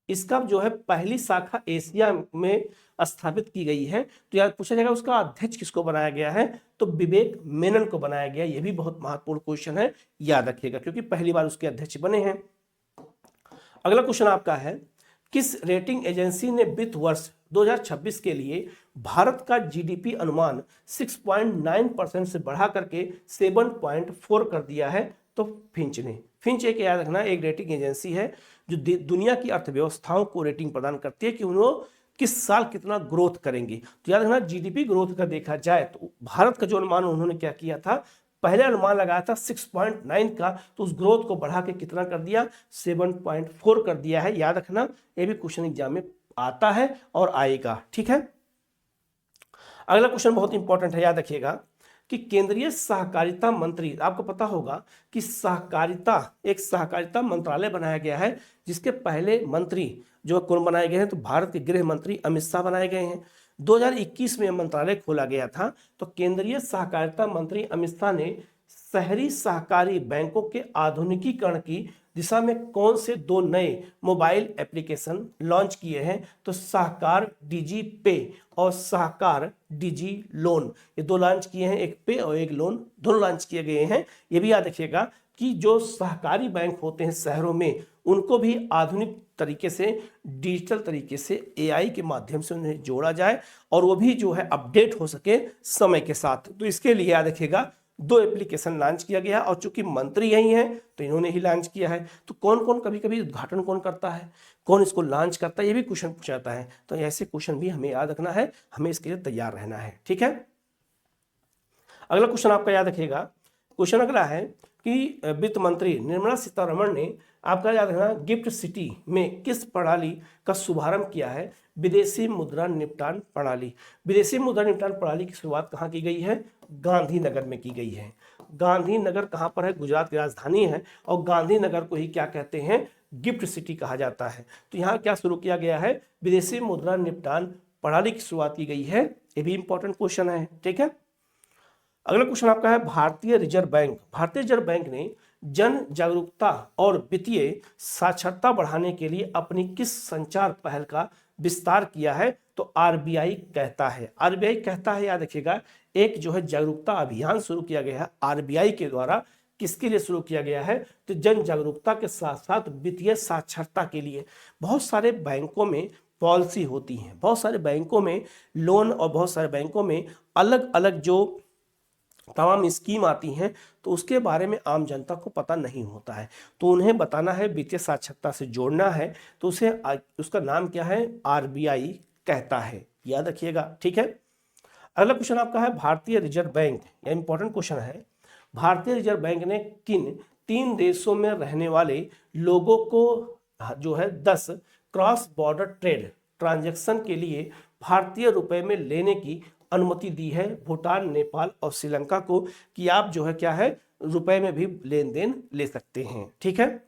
इसका जो है पहली शाखा एशिया में स्थापित की गई है। तो यार पूछा जाएगा उसका अध्यक्ष किसको बनाया गया है, तो विवेक मेनन को बनाया गया। यह भी बहुत महत्वपूर्ण क्वेश्चन है, याद रखिएगा, क्योंकि पहली बार उसके अध्यक्ष बने हैं। अगला क्वेश्चन आपका है, किस रेटिंग एजेंसी ने वित्त वर्ष 2026 के लिए भारत का जीडीपी अनुमान 6.9% से बढ़ा करके 7.4 कर दिया है, तो फिंच ने। फिंच एक याद रखना, एक रेटिंग एजेंसी है जो दुनिया की अर्थव्यवस्थाओं को रेटिंग प्रदान करती है कि उन्होंने किस साल कितना ग्रोथ करेंगे। तो याद रखना, जीडीपी ग्रोथ का देखा जाए तो भारत का जो अनुमान उन्होंने क्या किया था, पहले अनुमान लगाया था 6.9 का, तो उस ग्रोथ को बढ़ा के कितना कर दिया, 7.4 कर दिया है। याद रखना, ये भी क्वेश्चन एग्जाम में आता है और आएगा, ठीक है। अगला क्वेश्चन बहुत इंपॉर्टेंट है, याद रखिएगा कि केंद्रीय सहकारिता मंत्री, आपको पता होगा कि सहकारिता, एक सहकारिता मंत्रालय बनाया गया है, जिसके पहले मंत्री जो कौन बनाए गए हैं, तो भारत के गृह मंत्री अमित शाह बनाए गए हैं। 2021 में मंत्रालय खोला गया था। तो केंद्रीय सहकारिता मंत्री अमित शाह ने शहरी सहकारी बैंकों के आधुनिकीकरण की दिशा में कौन से 2 नए मोबाइल एप्लीकेशन लॉन्च किए हैं, तो सहकार डिजी पे और सहकार डिजी लोन, ये 2 लॉन्च किए हैं, एक पे और एक लोन, दोनों लॉन्च किए गए हैं। ये भी याद रखिएगा कि जो सहकारी बैंक होते हैं शहरों में, उनको भी आधुनिक तरीके से, डिजिटल तरीके से, AI के माध्यम से उन्हें जोड़ा जाए और वो भी जो है अपडेट हो सके समय के साथ। तो इसके लिए याद रखिएगा 2 एप्लीकेशन लॉन्च किया गया, और चूंकि मंत्री यही हैं तो इन्होंने ही लॉन्च किया है। तो कौन कौन कभी कभी उद्घाटन कौन करता है, कौन इसको लॉन्च करता है, ये भी क्वेश्चन पूछा जाता है। तो ऐसे क्वेश्चन भी हमें याद रखना है, हमें इसके लिए तैयार रहना है, ठीक है। अगला क्वेश्चन आपका याद रखिएगा, क्वेश्चन अगला है कि वित्त मंत्री निर्मला सीतारमण ने, आपका याद रखना, गिफ्ट सिटी में किस प्रणाली का शुभारंभ किया है, विदेशी मुद्रा निपटान प्रणाली। विदेशी मुद्रा निपटान प्रणाली की शुरुआत कहाँ की गई है, गांधीनगर में की गई है। गांधीनगर कहाँ पर है, गुजरात की राजधानी है, और गांधीनगर को ही क्या कहते हैं, गिफ्ट सिटी कहा जाता है। तो यहाँ क्या शुरू किया गया है, विदेशी मुद्रा निपटान प्रणाली की शुरुआत की गई है। ये भी इंपॉर्टेंट क्वेश्चन है, ठीक है। अगला क्वेश्चन आपका है, भारतीय रिजर्व बैंक, भारतीय रिजर्व बैंक ने जन जागरूकता और वित्तीय साक्षरता बढ़ाने के लिए अपनी किस संचार पहल का विस्तार किया है? तो आरबीआई कहता है। आरबीआई कहता है, याद रखिएगा, एक जो है जागरूकता अभियान शुरू किया गया है आरबीआई के द्वारा। किसके लिए शुरू किया गया है? तो जन जागरूकता के साथ साथ वित्तीय साक्षरता के लिए। बहुत सारे बैंकों में पॉलिसी होती हैं, बहुत सारे बैंकों में लोन और बहुत सारे बैंकों में अलग अलग जो तमाम स्कीम आती हैं, तो उसके बारे में आम जनता को पता नहीं होता है, तो उन्हें बताना है, वित्तीय साक्षरता से जोड़ना है, तो उसे उसका नाम क्या है? आरबीआई कहता है, याद रखिएगा। ठीक है, अगला क्वेश्चन आपका है भारतीय रिजर्व बैंक, यह इंपॉर्टेंट क्वेश्चन है। भारतीय रिजर्व बैंक ने किन 3 देशों में रहने वाले लोगों को जो है 10 क्रॉस बॉर्डर ट्रेड ट्रांजैक्शन के लिए भारतीय रुपए में लेने की अनुमति दी है? भूटान, नेपाल और श्रीलंका को, कि आप जो है क्या है, रुपए में भी लेन देन ले सकते हैं। ठीक है,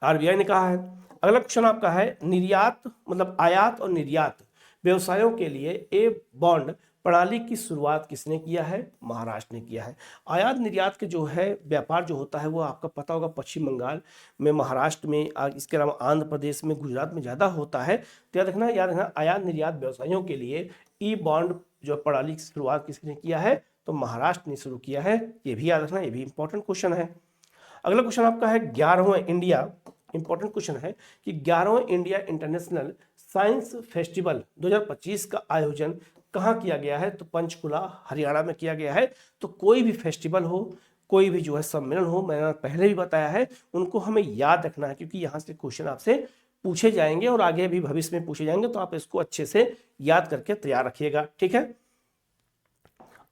आरबीआई ने कहा है। अगला क्वेश्चन आपका है निर्यात मतलब आयात और निर्यात व्यवसायों के लिए ए बॉन्ड प्रणाली की शुरुआत किसने किया है? महाराष्ट्र ने किया है। आयात निर्यात के जो है व्यापार जो होता है वो आपका पता होगा पश्चिम बंगाल में, महाराष्ट्र में, इसके अलावा आंध्र प्रदेश में, गुजरात में ज़्यादा होता है। तो याद रखना आयात निर्यात व्यवसायों के लिए ई बॉन्ड जो प्रणाली की शुरुआत किसने किया है? तो महाराष्ट्र ने शुरू किया है। ये भी याद रखना, ये भी इंपॉर्टेंट क्वेश्चन है। अगला क्वेश्चन आपका है 11वां इंडिया, इंपॉर्टेंट क्वेश्चन है कि 11वां इंडिया इंटरनेशनल साइंस फेस्टिवल 2025 का आयोजन कहाँ किया गया है? तो पंचकुला, हरियाणा में किया गया है। तो कोई भी फेस्टिवल हो, कोई भी जो है सम्मेलन हो, मैंने पहले भी बताया है, उनको हमें याद रखना है, क्योंकि यहाँ से क्वेश्चन आपसे पूछे जाएंगे और आगे भी भविष्य में पूछे जाएंगे, तो आप इसको अच्छे से याद करके तैयार रखिएगा। ठीक है,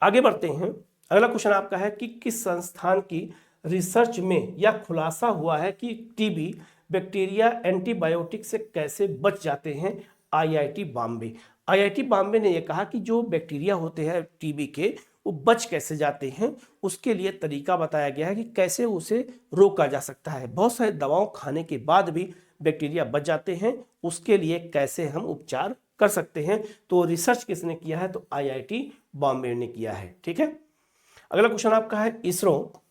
आगे बढ़ते हैं। अगला क्वेश्चन आपका है कि किस संस्थान की रिसर्च में यह खुलासा हुआ है कि टीबी बैक्टीरिया एंटीबायोटिक से कैसे बच जाते हैं? आईआईटी बॉम्बे। आईआईटी बॉम्बे ने यह कहा कि जो बैक्टीरिया होते हैं टीबी के, वो बच कैसे जाते हैं, उसके लिए तरीका बताया गया है कि कैसे उसे रोका जा सकता है। बहुत सारे दवाओं खाने के बाद भी बैक्टीरिया बच जाते हैं, उसके लिए कैसे हम उपचार कर सकते हैं। तो रिसर्च किसने किया है? तो आईआईटी बॉम्बे ने किया है। ठीक है, अगला क्वेश्चन आपका है इसरो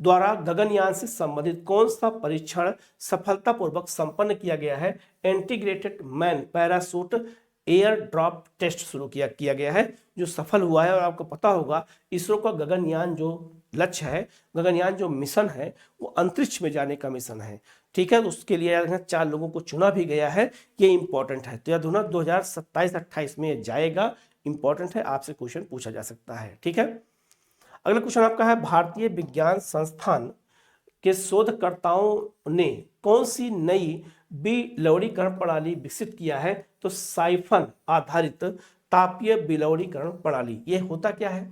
द्वारा गगनयान से संबंधित कौन सा परीक्षण सफलतापूर्वक संपन्न किया गया है? Integrated man parachute air drop test शुरू किया गया है, जो सफल हुआ है। और आपको पता होगा इसरो का गगनयान जो लक्ष्य है, गगनयान जो मिशन है, वो अंतरिक्ष में जाने का मिशन है। ठीक है, तो उसके लिए 4 लोगों को चुना भी गया है, ये इंपॉर्टेंट है। तो यह 2027-28 में जाएगा, इंपॉर्टेंट है, आपसे क्वेश्चन पूछा जा सकता है। ठीक है, अगला क्वेश्चन आपका है भारतीय विज्ञान संस्थान के शोधकर्ताओं ने कौन सी नई विलवणीकरण प्रणाली विकसित किया है? तो साइफन आधारित तापीय विलवणीकरण प्रणाली। ये होता क्या है?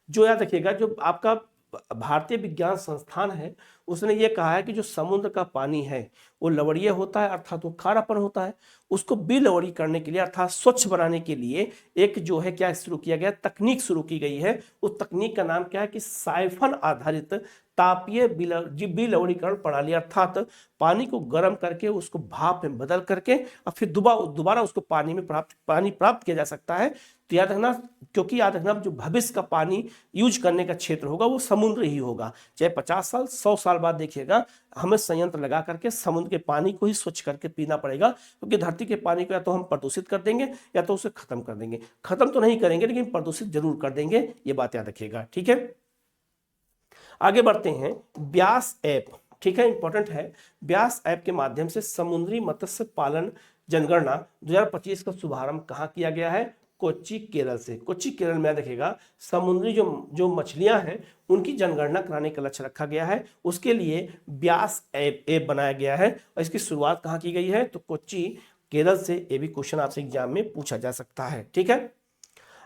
जो याद रखिएगा, जो आपका भारतीय विज्ञान संस्थान है, उसने ये कहा है कि जो समुद्र का पानी है वो लवणीय होता है, अर्थात वो खारापन होता है। उसको विलवणी करने के लिए अर्थात स्वच्छ बनाने के लिए एक जो है क्या शुरू किया गया, तकनीक शुरू की गई है। उस तकनीक का नाम क्या है? कि साइफन आधारित तापीय विलवणीकरण प्रणाली, अर्थात पानी को गर्म करके उसको भाप में बदल करके और फिर दोबारा उसको पानी प्राप्त किया जा सकता है। तो याद रखना, क्योंकि याद रखना जो भविष्य का पानी यूज करने का क्षेत्र होगा वो समुद्र ही होगा। चाहे 50 साल 100 साल बाद देखिएगा, हमें संयंत्र लगा करके समुद्र के पानी को ही स्वच्छ करके पीना पड़ेगा, क्योंकि धरती के पानी को या तो हम प्रदूषित कर देंगे या तो उसे खत्म कर देंगे। खत्म तो नहीं करेंगे लेकिन प्रदूषित जरूर कर देंगे, ये बात याद रखिएगा। ठीक है, आगे बढ़ते हैं। व्यास ऐप, ठीक है, इंपॉर्टेंट है। व्यास ऐप के माध्यम से समुद्री मत्स्य पालन जनगणना 2025 का शुभारंभ कहाँ किया गया है? कोच्चि, केरल से। कोच्चि, केरल में देखिएगा समुद्री जो मछलियां हैं उनकी जनगणना कराने का लक्ष्य रखा गया है। उसके लिए व्यास ऐप बनाया गया है और इसकी शुरुआत कहाँ की गई है? तो कोच्चि, केरल से। ये भी क्वेश्चन आपसे एग्जाम में पूछा जा सकता है। ठीक है,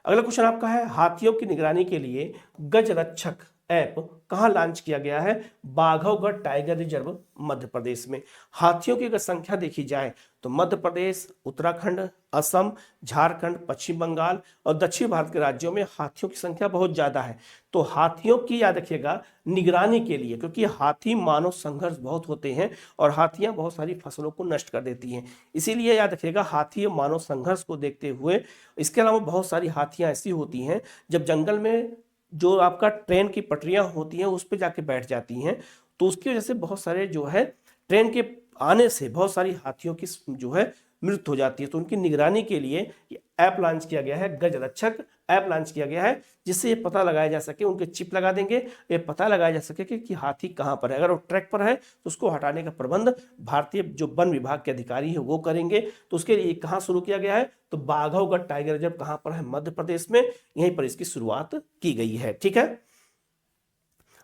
अगला क्वेश्चन आपका है हाथियों की निगरानी के लिए गजरक्षक ऐप कहाँ लॉन्च किया गया है? बाघवगढ़ टाइगर रिजर्व, मध्य प्रदेश में। हाथियों की अगर संख्या देखी जाए तो मध्य प्रदेश, उत्तराखंड, असम, झारखंड, पश्चिम बंगाल और दक्षिण भारत के राज्यों में हाथियों की संख्या बहुत ज्यादा है। तो हाथियों की याद रखिएगा निगरानी के लिए, क्योंकि हाथी मानव संघर्ष बहुत होते हैं और हाथियां बहुत सारी फसलों को नष्ट कर देती हैं, इसीलिए याद रखिएगा हाथी मानव संघर्ष को देखते हुए। इसके अलावा बहुत सारी हाथियां ऐसी होती हैं जब जंगल में जो आपका ट्रेन की पटरियां होती हैं उस पर जाके बैठ जाती हैं, तो उसकी वजह से बहुत सारे जो है ट्रेन के आने से बहुत सारी हाथियों की जो है मृत्यु हो जाती है। तो उनकी निगरानी के लिए ऐप लॉन्च किया गया है, गजरक्षक ऐप लॉन्च किया गया है, जिससे ये पता लगाया जा सके, उनके चिप लगा देंगे, ये पता लगाया जा सके कि हाथी कहाँ पर है। अगर वो ट्रैक पर है तो उसको हटाने का प्रबंध भारतीय जो वन विभाग के अधिकारी है वो करेंगे। तो उसके लिए कहाँ शुरू किया गया है, तो बाघौगढ़ टाइगर रिजर्व कहाँ पर है, मध्य प्रदेश में, यहीं पर इसकी शुरुआत की गई है। ठीक है,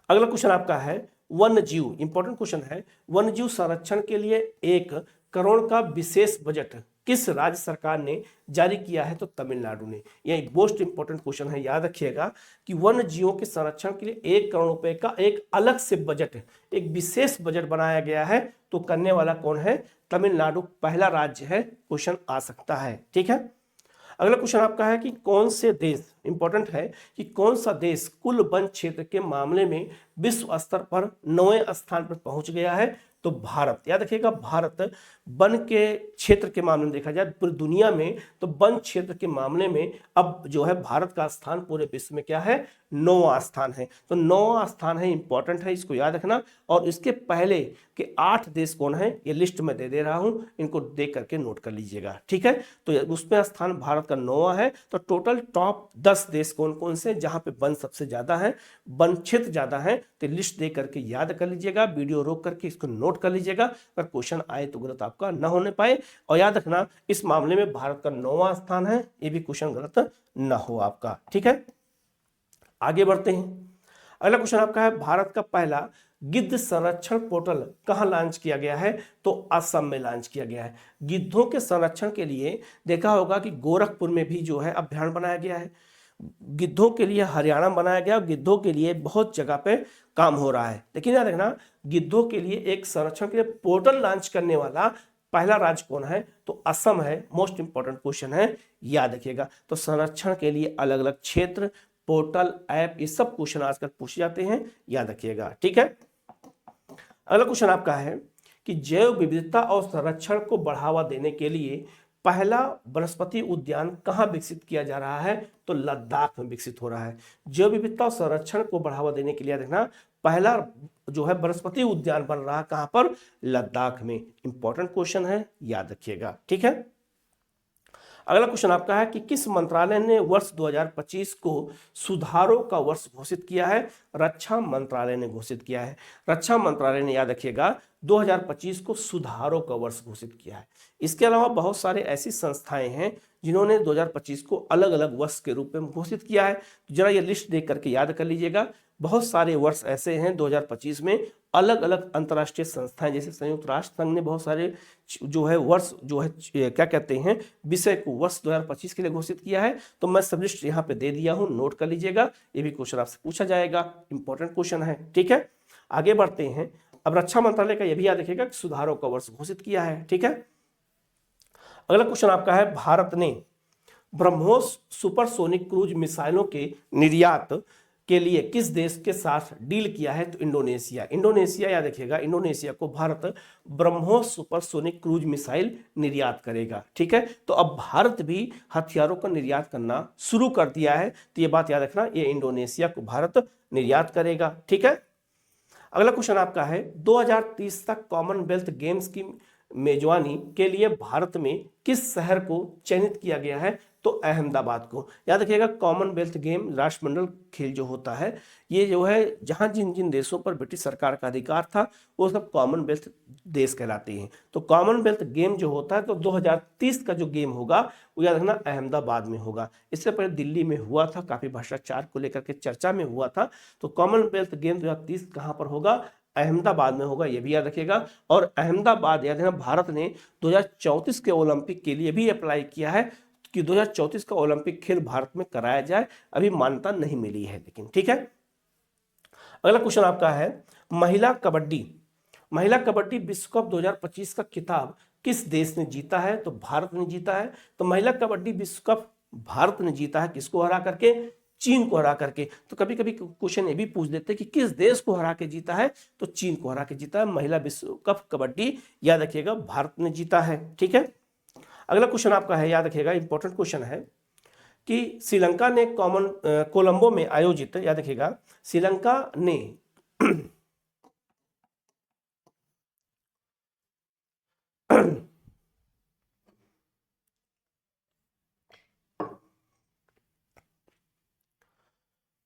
अगला क्वेश्चन आपका है वन्य जीव, इंपॉर्टेंट क्वेश्चन है, वन्य जीव संरक्षण के लिए 1 करोड़ का विशेष बजट किस राज्य सरकार ने जारी किया है, तो तमिलनाडु ने। यह मोस्ट इंपॉर्टेंट क्वेश्चन है, याद रखिएगा कि वन्य जीवों के संरक्षण के लिए 1 करोड़ रुपए का एक अलग से बजट, एक विशेष बजट बनाया गया है। तो करने वाला कौन है, तमिलनाडु पहला राज्य है, क्वेश्चन आ सकता है। ठीक है, अगला क्वेश्चन आपका है कि कौन से देश, इंपॉर्टेंट है कि कौन सा देश कुल वन क्षेत्र के मामले में विश्व स्तर पर 9वें स्थान पर पहुंच गया है, तो भारत। याद रखिएगा, भारत वन के क्षेत्र के मामले में देखा जाए पूरी दुनिया में, तो वन क्षेत्र के मामले में अब जो है भारत का स्थान पूरे विश्व में क्या है, 9वां स्थान है। तो 9वां स्थान है, इंपॉर्टेंट है, इसको याद रखना। और इसके पहले के 8 देश कौन है, ये लिस्ट में दे रहा हूं, इनको देख करके नोट कर लीजिएगा। ठीक है, तो उसमें स्थान भारत का 9वां है। तो टोटल टॉप 10 देश कौन कौन से, जहां पे वन सबसे ज्यादा है, वन क्षेत्र ज्यादा है, तो लिस्ट दे करके याद कर लीजिएगा, वीडियो रोक करके इसको नोट कर लीजिएगा, अगर क्वेश्चन आए तो गलत आपका न होने पाए। और याद रखना इस मामले में भारत का 9वां स्थान है, ये भी क्वेश्चन गलत न हो आपका। ठीक है, आगे बढ़ते हैं। अगला क्वेश्चन आपका है भारत का पहला गिद्ध संरक्षण पोर्टल कहां लॉन्च किया गया है, तो असम में लॉन्च किया गया है। गिद्धों के संरक्षण के लिए देखा होगा कि गोरखपुर में भी जो है अभ्यारण्य बनाया गया है, गिद्धों के लिए हरियाणा बनाया गया, गिद्धों के लिए बहुत जगह पे काम हो रहा है। लेकिन याद रखना, गिद्धों के लिए एक संरक्षण के लिए पोर्टल लॉन्च करने वाला पहला राज्य कौन है, तो असम है। मोस्ट इंपॉर्टेंट क्वेश्चन है, याद रखिएगा। तो संरक्षण के लिए अलग अलग क्षेत्र, पोर्टल, ऐप, ये सब क्वेश्चन आजकल पूछे जाते हैं, याद रखिएगा। ठीक है, अगला क्वेश्चन आपका है कि जैव विविधता और संरक्षण को बढ़ावा देने के लिए पहला वनस्पति उद्यान कहां विकसित किया जा रहा है, तो लद्दाख में विकसित हो रहा है। जैव विविधता और संरक्षण को बढ़ावा देने के लिए देखना, पहला जो है वनस्पति उद्यान बन रहा है कहां पर, लद्दाख में। इंपॉर्टेंट क्वेश्चन है, याद रखिएगा। ठीक है, अगला क्वेश्चन आपका है कि किस मंत्रालय ने वर्ष 2025 को सुधारों का वर्ष घोषित किया है, रक्षा मंत्रालय ने घोषित किया है। रक्षा मंत्रालय ने, याद रखिएगा, 2025 को सुधारों का वर्ष घोषित किया है। इसके अलावा बहुत सारे ऐसी संस्थाएं हैं जिन्होंने 2025 को अलग अलग वर्ष के रूप में घोषित किया है। जरा ये लिस्ट देख करके याद कर लीजिएगा, बहुत सारे वर्ष ऐसे हैं 2025 में, अलग अलग अंतर्राष्ट्रीय संस्थाएं जैसे संयुक्त राष्ट्र संघ ने बहुत सारे जो है वर्ष जो है क्या कहते हैं विषय को वर्ष 2025 के लिए घोषित किया है। तो मैं सब लिस्ट यहाँ पे दे दिया हूँ, नोट कर लीजिएगा, ये भी क्वेश्चन आपसे पूछा जाएगा, इंपॉर्टेंट क्वेश्चन है। ठीक है, आगे बढ़ते हैं। अब रक्षा मंत्रालय का यह भी याद रखिएगा कि सुधारों का वर्ष घोषित किया है। ठीक है, अगला क्वेश्चन आपका है भारत ने ब्रह्मोस सुपरसोनिक क्रूज मिसाइलों के निर्यात के लिए किस देश के साथ डील किया है, तो इंडोनेशिया। इंडोनेशिया, याद रखिएगा, इंडोनेशिया को Bharat BrahMos supersonic cruise missile निर्यात करेगा। ठीक है, तो अब भारत भी हथियारों का निर्यात करना शुरू कर दिया है, तो ये बात याद रखना, ये इंडोनेशिया को भारत निर्यात करेगा। ठीक है, अगला क्वेश्चन आपका है 2030 तक कॉमनवेल्थ गेम्स की मेजबानी के लिए भारत में किस शहर को चयनित किया गया है, तो अहमदाबाद को। याद रखिएगा, कॉमनवेल्थ गेम राष्ट्रमंडल खेल जो होता है, ये जो है जहां जिन जिन देशों पर ब्रिटिश सरकार का अधिकार था वो सब कॉमनवेल्थ देश कहलाते हैं। तो कॉमनवेल्थ गेम जो होता है, तो 2030 का जो गेम होगा वो याद रखना अहमदाबाद में होगा। इससे पहले दिल्ली में हुआ था, काफी भ्रष्टाचार को लेकर के चर्चा में हुआ था। तो कॉमनवेल्थ गेम 2030 कहां पर होगा, अहमदाबाद में होगा, यह भी याद रखिएगा। और अहमदाबाद याद रखना, भारत ने 2034 के ओलंपिक के लिए भी अप्लाई किया है कि 2034 का ओलंपिक खेल भारत में कराया जाए, अभी मान्यता नहीं मिली है लेकिन। ठीक है, अगला क्वेश्चन आपका है महिला कबड्डी विश्व कप 2025 का खिताब किस देश ने जीता है, तो भारत ने जीता है। तो महिला कबड्डी विश्व कप भारत ने जीता है, किसको हरा करके, चीन को हरा करके। तो कभी कभी क्वेश्चन ये भी पूछ देते हैं कि किस देश को हरा के जीता है, तो चीन को हरा के जीता है। महिला विश्व कप कबड्डी, याद रखिएगा, भारत ने जीता है। ठीक है, अगला क्वेश्चन आपका है, याद रखिएगा, इंपॉर्टेंट क्वेश्चन है कि श्रीलंका ने कोलंबो में आयोजित, याद रखिएगा, श्रीलंका ने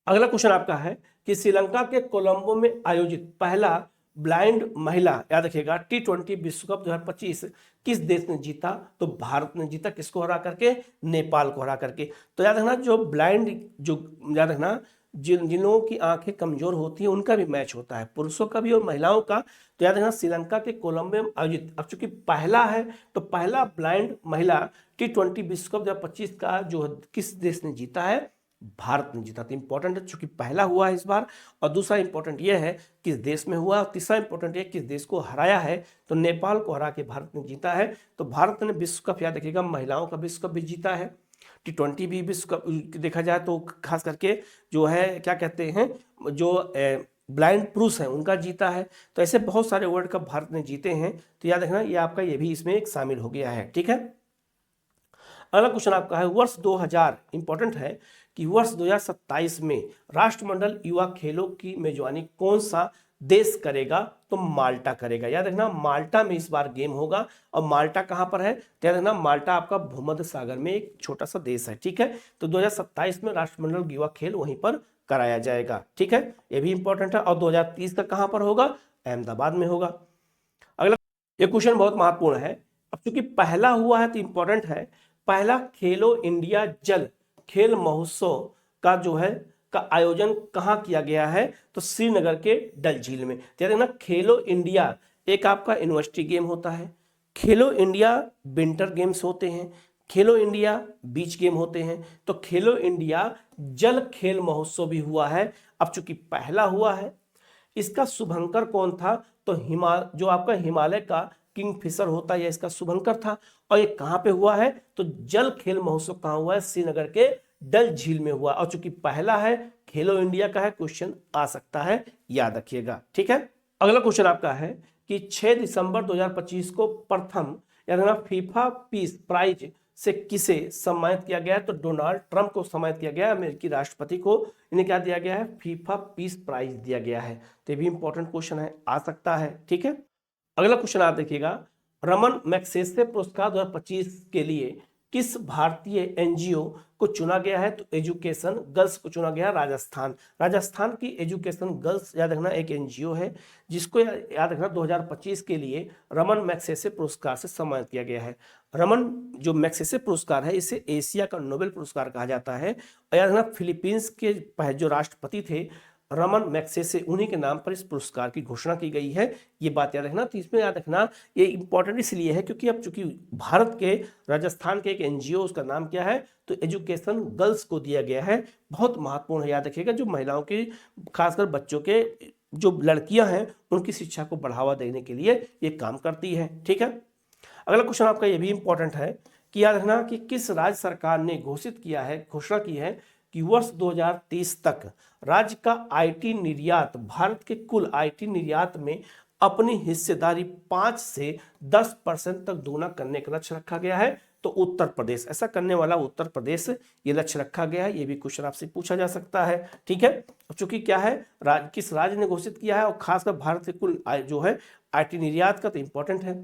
अगला क्वेश्चन आपका है कि श्रीलंका के कोलंबो में आयोजित पहला ब्लाइंड महिला, याद रखिएगा, T20 विश्व कप 2025 किस देश ने जीता? तो भारत ने जीता। किसको हरा करके? नेपाल को हरा करके। तो याद रखना, जो ब्लाइंड, जो याद रखना, जिन लोगों की आंखें कमजोर होती है उनका भी मैच होता है, पुरुषों का भी और महिलाओं का। तो याद रखना, श्रीलंका के कोलंबो में आयोजित, अब चूंकि पहला है तो पहला ब्लाइंड महिला T20 विश्व कप 2025 का जो किस देश ने जीता है? भारत ने जीता। तो इंपॉर्टेंट है, चूंकि पहला हुआ है इस बार, और दूसरा इंपॉर्टेंट यह है किस देश में हुआ, और तीसरा इंपॉर्टेंट यह किस देश को हराया है। तो नेपाल को हरा के भारत ने जीता है। तो भारत ने विश्व कप, याद रखिएगा, महिलाओं का विश्व कप भी जीता है, T20 भी विश्व कप देखा जाए तो खास करके जो है क्या कहते हैं, जो ब्लाइंड पुरुष हैं उनका जीता है। तो ऐसे बहुत सारे वर्ल्ड कप भारत ने जीते हैं। तो याद रखना, ये आपका ये भी इसमें एक शामिल हो गया है। ठीक है, अगला क्वेश्चन आपका है वर्ष 2000, इंपॉर्टेंट है कि वर्ष 2027 में राष्ट्रमंडल युवा खेलों की मेजबानी कौन सा देश करेगा? तो माल्टा करेगा। याद रखना, माल्टा में इस बार गेम होगा। और माल्टा कहां पर है? तो याद रखना, माल्टा आपका भूमध्य सागर में एक छोटा सा देश है। ठीक है, तो 2027 में राष्ट्रमंडल युवा खेल वहीं पर कराया जाएगा। ठीक है, ये भी इंपॉर्टेंट है। और 2030 का कहां पर होगा? अहमदाबाद में होगा। अगला ये क्वेश्चन बहुत महत्वपूर्ण है। अब चूंकि पहला हुआ है तो इंपॉर्टेंट है, पहला खेलो इंडिया जल खेल महोत्सव का जो है का आयोजन कहां किया गया है? तो श्रीनगर के डल झील में। देखना, खेलो इंडिया एक आपका यूनिवर्सिटी गेम होता है, खेलो इंडिया विंटर गेम्स होते हैं, खेलो इंडिया बीच गेम होते हैं। तो खेलो इंडिया जल खेल महोत्सव भी हुआ है। अब चूंकि पहला हुआ है, इसका शुभंकर कौन था? तो जो आपका हिमालय का किंगफिशर होता है, इसका शुभंकर था। और ये कहां पे हुआ है? तो जल खेल महोत्सव कहां हुआ है? श्रीनगर के डल झील में हुआ। और चूंकि पहला है, खेलो इंडिया का है, क्वेश्चन आ सकता है, याद रखिएगा। ठीक है, अगला क्वेश्चन आपका है कि 6 दिसंबर 2025 को प्रथम फीफा पीस प्राइज से किसे सम्मानित किया गया है? तो डोनाल्ड ट्रंप को सम्मानित किया गया है, अमेरिकी राष्ट्रपति को। इन्हें क्या दिया गया है? फीफा पीस प्राइज दिया गया है। तो ये भी इंपॉर्टेंट क्वेश्चन है, आ सकता है। ठीक है, अगला क्वेश्चन आप देखिएगा, रमन मैग्सेसे पुरस्कार 2025 के लिए किस भारतीय एनजीओ को चुना गया है? तो एजुकेशन गर्ल्स को चुना गया। राजस्थान की एजुकेशन गर्ल्स, याद रखना, एक एनजीओ है जिसको याद रखना 2025 के लिए रमन मैग्सेसे पुरस्कार से सम्मानित किया गया है। रमन जो मैग्सेसे पुरस्कार है, इसे एशिया का नोबेल पुरस्कार कहा जाता है। और याद रखना, फिलीपींस के जो राष्ट्रपति थे रमन मैग्सेसे, उन्हीं के नाम पर इस पुरस्कार की घोषणा की गई है। ये बात याद रखना। तो इसमें याद रखना, ये इंपॉर्टेंट इसलिए है क्योंकि अब चूंकि भारत के राजस्थान के एक एनजीओ, उसका नाम क्या है? तो एजुकेशन गर्ल्स को दिया गया है। बहुत महत्वपूर्ण है, याद रखिएगा, जो महिलाओं के, खासकर बच्चों के, जो लड़कियां हैं उनकी शिक्षा को बढ़ावा देने के लिए ये काम करती है। ठीक है, अगला क्वेश्चन आपका ये भी इंपॉर्टेंट है कि याद रखना कि किस राज्य सरकार ने घोषणा की है कि वर्ष 2030 तक राज्य का आईटी निर्यात, भारत के कुल आईटी निर्यात में अपनी हिस्सेदारी 5 से 10% तक दोगुना करने का लक्ष्य रखा गया है। तो उत्तर प्रदेश, ऐसा करने वाला उत्तर प्रदेश ये लक्ष्य रखा गया है। ये भी क्वेश्चन आपसे पूछा जा सकता है। ठीक है, चूंकि क्या है, किस राज्य ने घोषित किया है और खासकर भारत के कुल जो है आईटी निर्यात का, तो इंपॉर्टेंट है।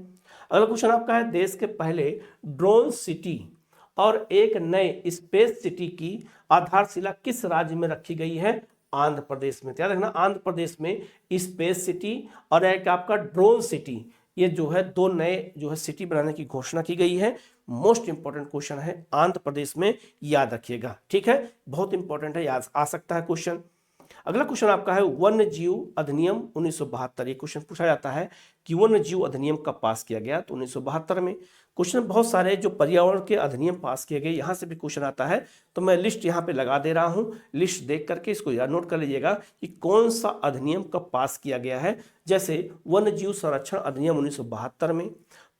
अगला क्वेश्चन आपका है, देश के पहले ड्रोन सिटी और एक नए स्पेस सिटी की आधारशिला किस राज्य में रखी गई है? आंध्र प्रदेश में। याद रखना, आंध्र प्रदेश में स्पेस सिटी और एक आपका ड्रोन सिटी, ये जो है दो नए जो है सिटी बनाने की घोषणा की गई है। मोस्ट इंपॉर्टेंट क्वेश्चन है, आंध्र प्रदेश में, याद रखिएगा। ठीक है, बहुत इंपॉर्टेंट है, याद आ सकता है क्वेश्चन। अगला क्वेश्चन आपका है वन्य जीव अधिनियम 1972। ये क्वेश्चन पूछा जाता है कि वन्य जीव अधिनियम कब पास किया गया? तो 1972 में। क्वेश्चन बहुत सारे जो पर्यावरण के अधिनियम पास किए गए, यहाँ से भी क्वेश्चन आता है। तो मैं लिस्ट यहाँ पे लगा दे रहा हूँ, लिस्ट देख करके इसको याद नोट कर लीजिएगा कि कौन सा अधिनियम कब पास किया गया है। जैसे वन्य जीव संरक्षण अधिनियम 1972 में,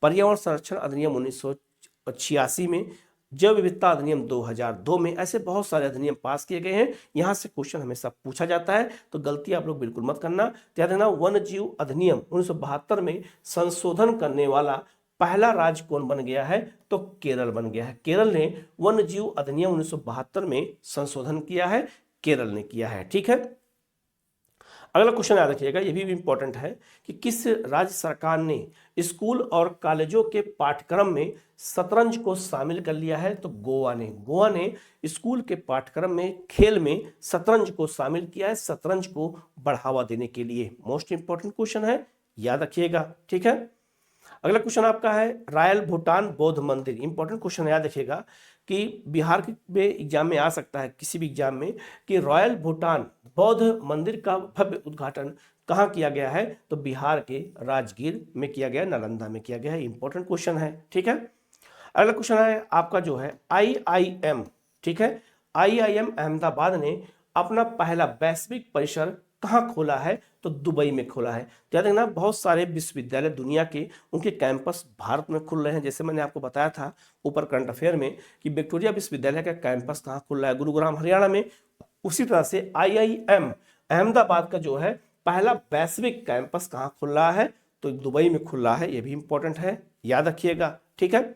पर्यावरण संरक्षण अधिनियम 1986 में, जैव विविधता अधिनियम 2002 में। ऐसे बहुत सारे अधिनियम पास किए गए हैं, यहाँ से क्वेश्चन हमेशा पूछा जाता है। तो गलती आप लोग बिल्कुल मत करना। याद रखना, वन्य जीव अधिनियम 1972 में संशोधन करने वाला पहला राज्य कौन बन गया है? तो केरल बन गया है। केरल ने वन्य जीव अधिनियम 1972 में संशोधन किया है, केरल ने किया है। ठीक है, अगला क्वेश्चन याद रखिएगा, ये भी इंपॉर्टेंट है कि किस राज्य सरकार ने स्कूल और कॉलेजों के पाठ्यक्रम में शतरंज को शामिल कर लिया है? तो गोवा ने स्कूल के पाठ्यक्रम में खेल में शतरंज को शामिल किया है, शतरंज को बढ़ावा देने के लिए। मोस्ट इंपॉर्टेंट क्वेश्चन है, याद रखिएगा, ठीक है। अगला क्वेश्चन आपका है रॉयल भूटान बौद्ध मंदिर। इंपॉर्टेंट क्वेश्चन याद रखिएगा कि बिहार में एग्जाम में आ सकता है, किसी भी एग्जाम में, कि रॉयल भूटान बौद्ध मंदिर का भव्य उद्घाटन कहाँ किया गया है? तो बिहार के राजगीर में किया गया, नालंदा में किया गया है। इंपॉर्टेंट क्वेश्चन है, ठीक है। अगला क्वेश्चन है आपका जो है IIM, ठीक है। IIM अहमदाबाद ने अपना पहला वैश्विक परिसर कहाँ खोला है? तो दुबई में खोला है। तो याद रखना, बहुत सारे विश्वविद्यालय दुनिया के उनके कैंपस भारत में खुल रहे हैं। जैसे मैंने आपको बताया था ऊपर करंट अफेयर में कि विक्टोरिया विश्वविद्यालय का कैंपस कहाँ खुल रहा है? गुरुग्राम हरियाणा में। उसी तरह से IIM अहमदाबाद का जो है पहला वैश्विक कैंपस कहाँ खुल रहा है? तो दुबई में खुल रहा है। ये भी इंपॉर्टेंट है, याद रखिएगा, ठीक है।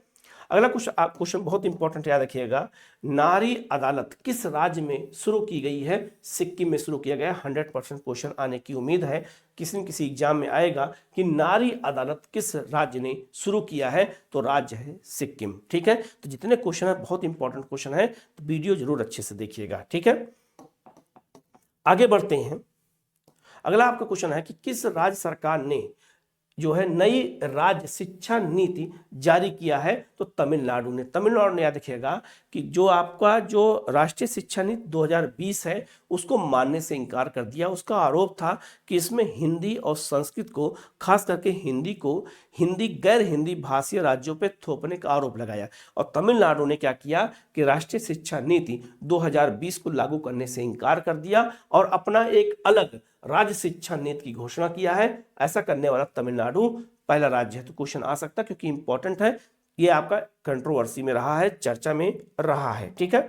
अगला क्वेश्चन बहुत इंपॉर्टेंट, याद रखिएगा, नारी अदालत किस राज्य में शुरू की गई है? सिक्किम में शुरू किया गया। 100% क्वेश्चन आने की उम्मीद है, किसी न किसी एग्जाम में आएगा कि नारी अदालत किस राज्य ने शुरू किया है? तो राज्य है सिक्किम, ठीक है। तो जितने क्वेश्चन है बहुत इंपॉर्टेंट क्वेश्चन है, तो वीडियो जरूर अच्छे से देखिएगा, ठीक है। आगे बढ़ते हैं। अगला आपका क्वेश्चन है कि किस राज्य सरकार ने जो है नई राज्य शिक्षा नीति जारी किया है? तो तमिलनाडु ने याद रखिएगा कि जो आपका जो राष्ट्रीय शिक्षा नीति 2020 है उसको मानने से इनकार कर दिया। उसका आरोप था कि इसमें हिंदी और संस्कृत को, खास करके हिंदी गैर हिंदी भाषीय राज्यों पे थोपने का आरोप लगाया। और तमिलनाडु ने क्या किया कि राष्ट्रीय शिक्षा नीति 2020 को लागू करने से इनकार कर दिया और अपना एक अलग राज्य शिक्षा नीति की घोषणा किया है। ऐसा करने वाला तमिलनाडु पहला राज्य है। तो क्वेश्चन आ सकता है क्योंकि इंपॉर्टेंट है, ये आपका कंट्रोवर्सी में रहा है, चर्चा में रहा है, ठीक है।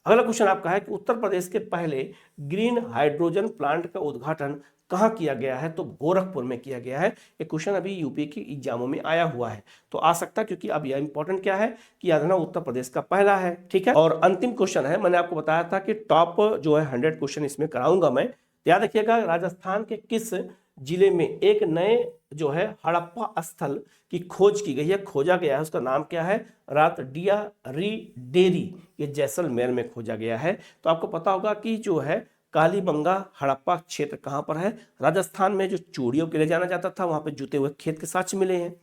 अगला क्वेश्चन आपका है कि उत्तर प्रदेश के पहले ग्रीन हाइड्रोजन प्लांट का उद्घाटन कहाँ किया गया है? तो गोरखपुर में किया गया है। ये क्वेश्चन अभी यूपी के एग्जामों में आया हुआ है, तो आ सकता है, क्योंकि अब यह इंपॉर्टेंट क्या है कि याद रखना उत्तर प्रदेश का पहला है, ठीक है। और अंतिम क्वेश्चन है, मैंने आपको बताया था कि टॉप जो है 100 क्वेश्चन इसमें कराऊंगा मैं। याद रखिएगा, राजस्थान के किस जिले में एक नए जो है हड़प्पा स्थल की खोज की गई है, खोजा गया है? उसका नाम क्या है? रातडिया री डेरी। ये जैसलमेर में खोजा गया है। तो आपको पता होगा कि जो है कालीबंगा हड़प्पा क्षेत्र कहाँ पर है? राजस्थान में। जो चूड़ियों के लिए जाना जाता था, वहां पे जुते हुए खेत के साक्ष्य मिले हैं।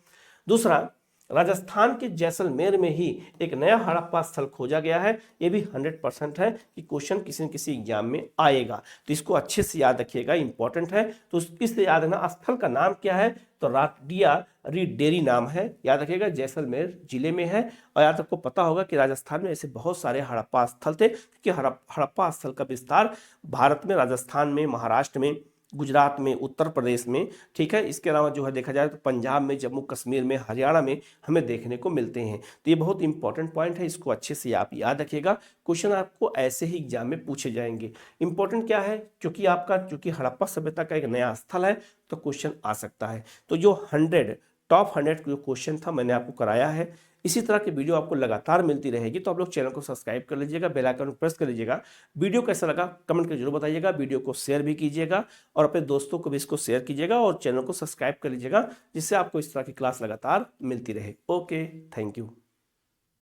दूसरा, राजस्थान के जैसलमेर में ही एक नया हड़प्पा स्थल खोजा गया है। ये भी 100% है कि क्वेश्चन किसी न किसी एग्जाम में आएगा, तो इसको अच्छे से याद रखिएगा, इंपॉर्टेंट है। तो इससे याद रखना, स्थल का नाम क्या है? तो रातडिया री डेरी नाम है, याद रखिएगा, जैसलमेर जिले में है। और याद आपको पता होगा कि राजस्थान में ऐसे बहुत सारे हड़प्पा स्थल थे, क्योंकि हड़प्पा स्थल का विस्तार भारत में राजस्थान में, महाराष्ट्र में, गुजरात में, उत्तर प्रदेश में, ठीक है। इसके अलावा जो है देखा जाए तो पंजाब में, जम्मू कश्मीर में, हरियाणा में हमें देखने को मिलते हैं। तो ये बहुत इंपॉर्टेंट पॉइंट है, इसको अच्छे से आप याद रखिएगा। क्वेश्चन आपको ऐसे ही एग्जाम में पूछे जाएंगे। इंपॉर्टेंट क्या है, क्योंकि हड़प्पा सभ्यता का एक नया स्थल है, तो क्वेश्चन आ सकता है। तो जो टॉप 100 जो क्वेश्चन था मैंने आपको कराया है। इसी तरह की वीडियो आपको लगातार मिलती रहेगी, तो आप लोग चैनल को सब्सक्राइब कर लीजिएगा, बेल आइकन को प्रेस कर लीजिएगा। वीडियो कैसा लगा कमेंट करके जरूर बताइएगा। वीडियो को शेयर भी कीजिएगा और अपने दोस्तों को भी इसको शेयर कीजिएगा और चैनल को सब्सक्राइब कर लीजिएगा, जिससे आपको इस तरह की क्लास लगातार मिलती रहे। Okay, thank you.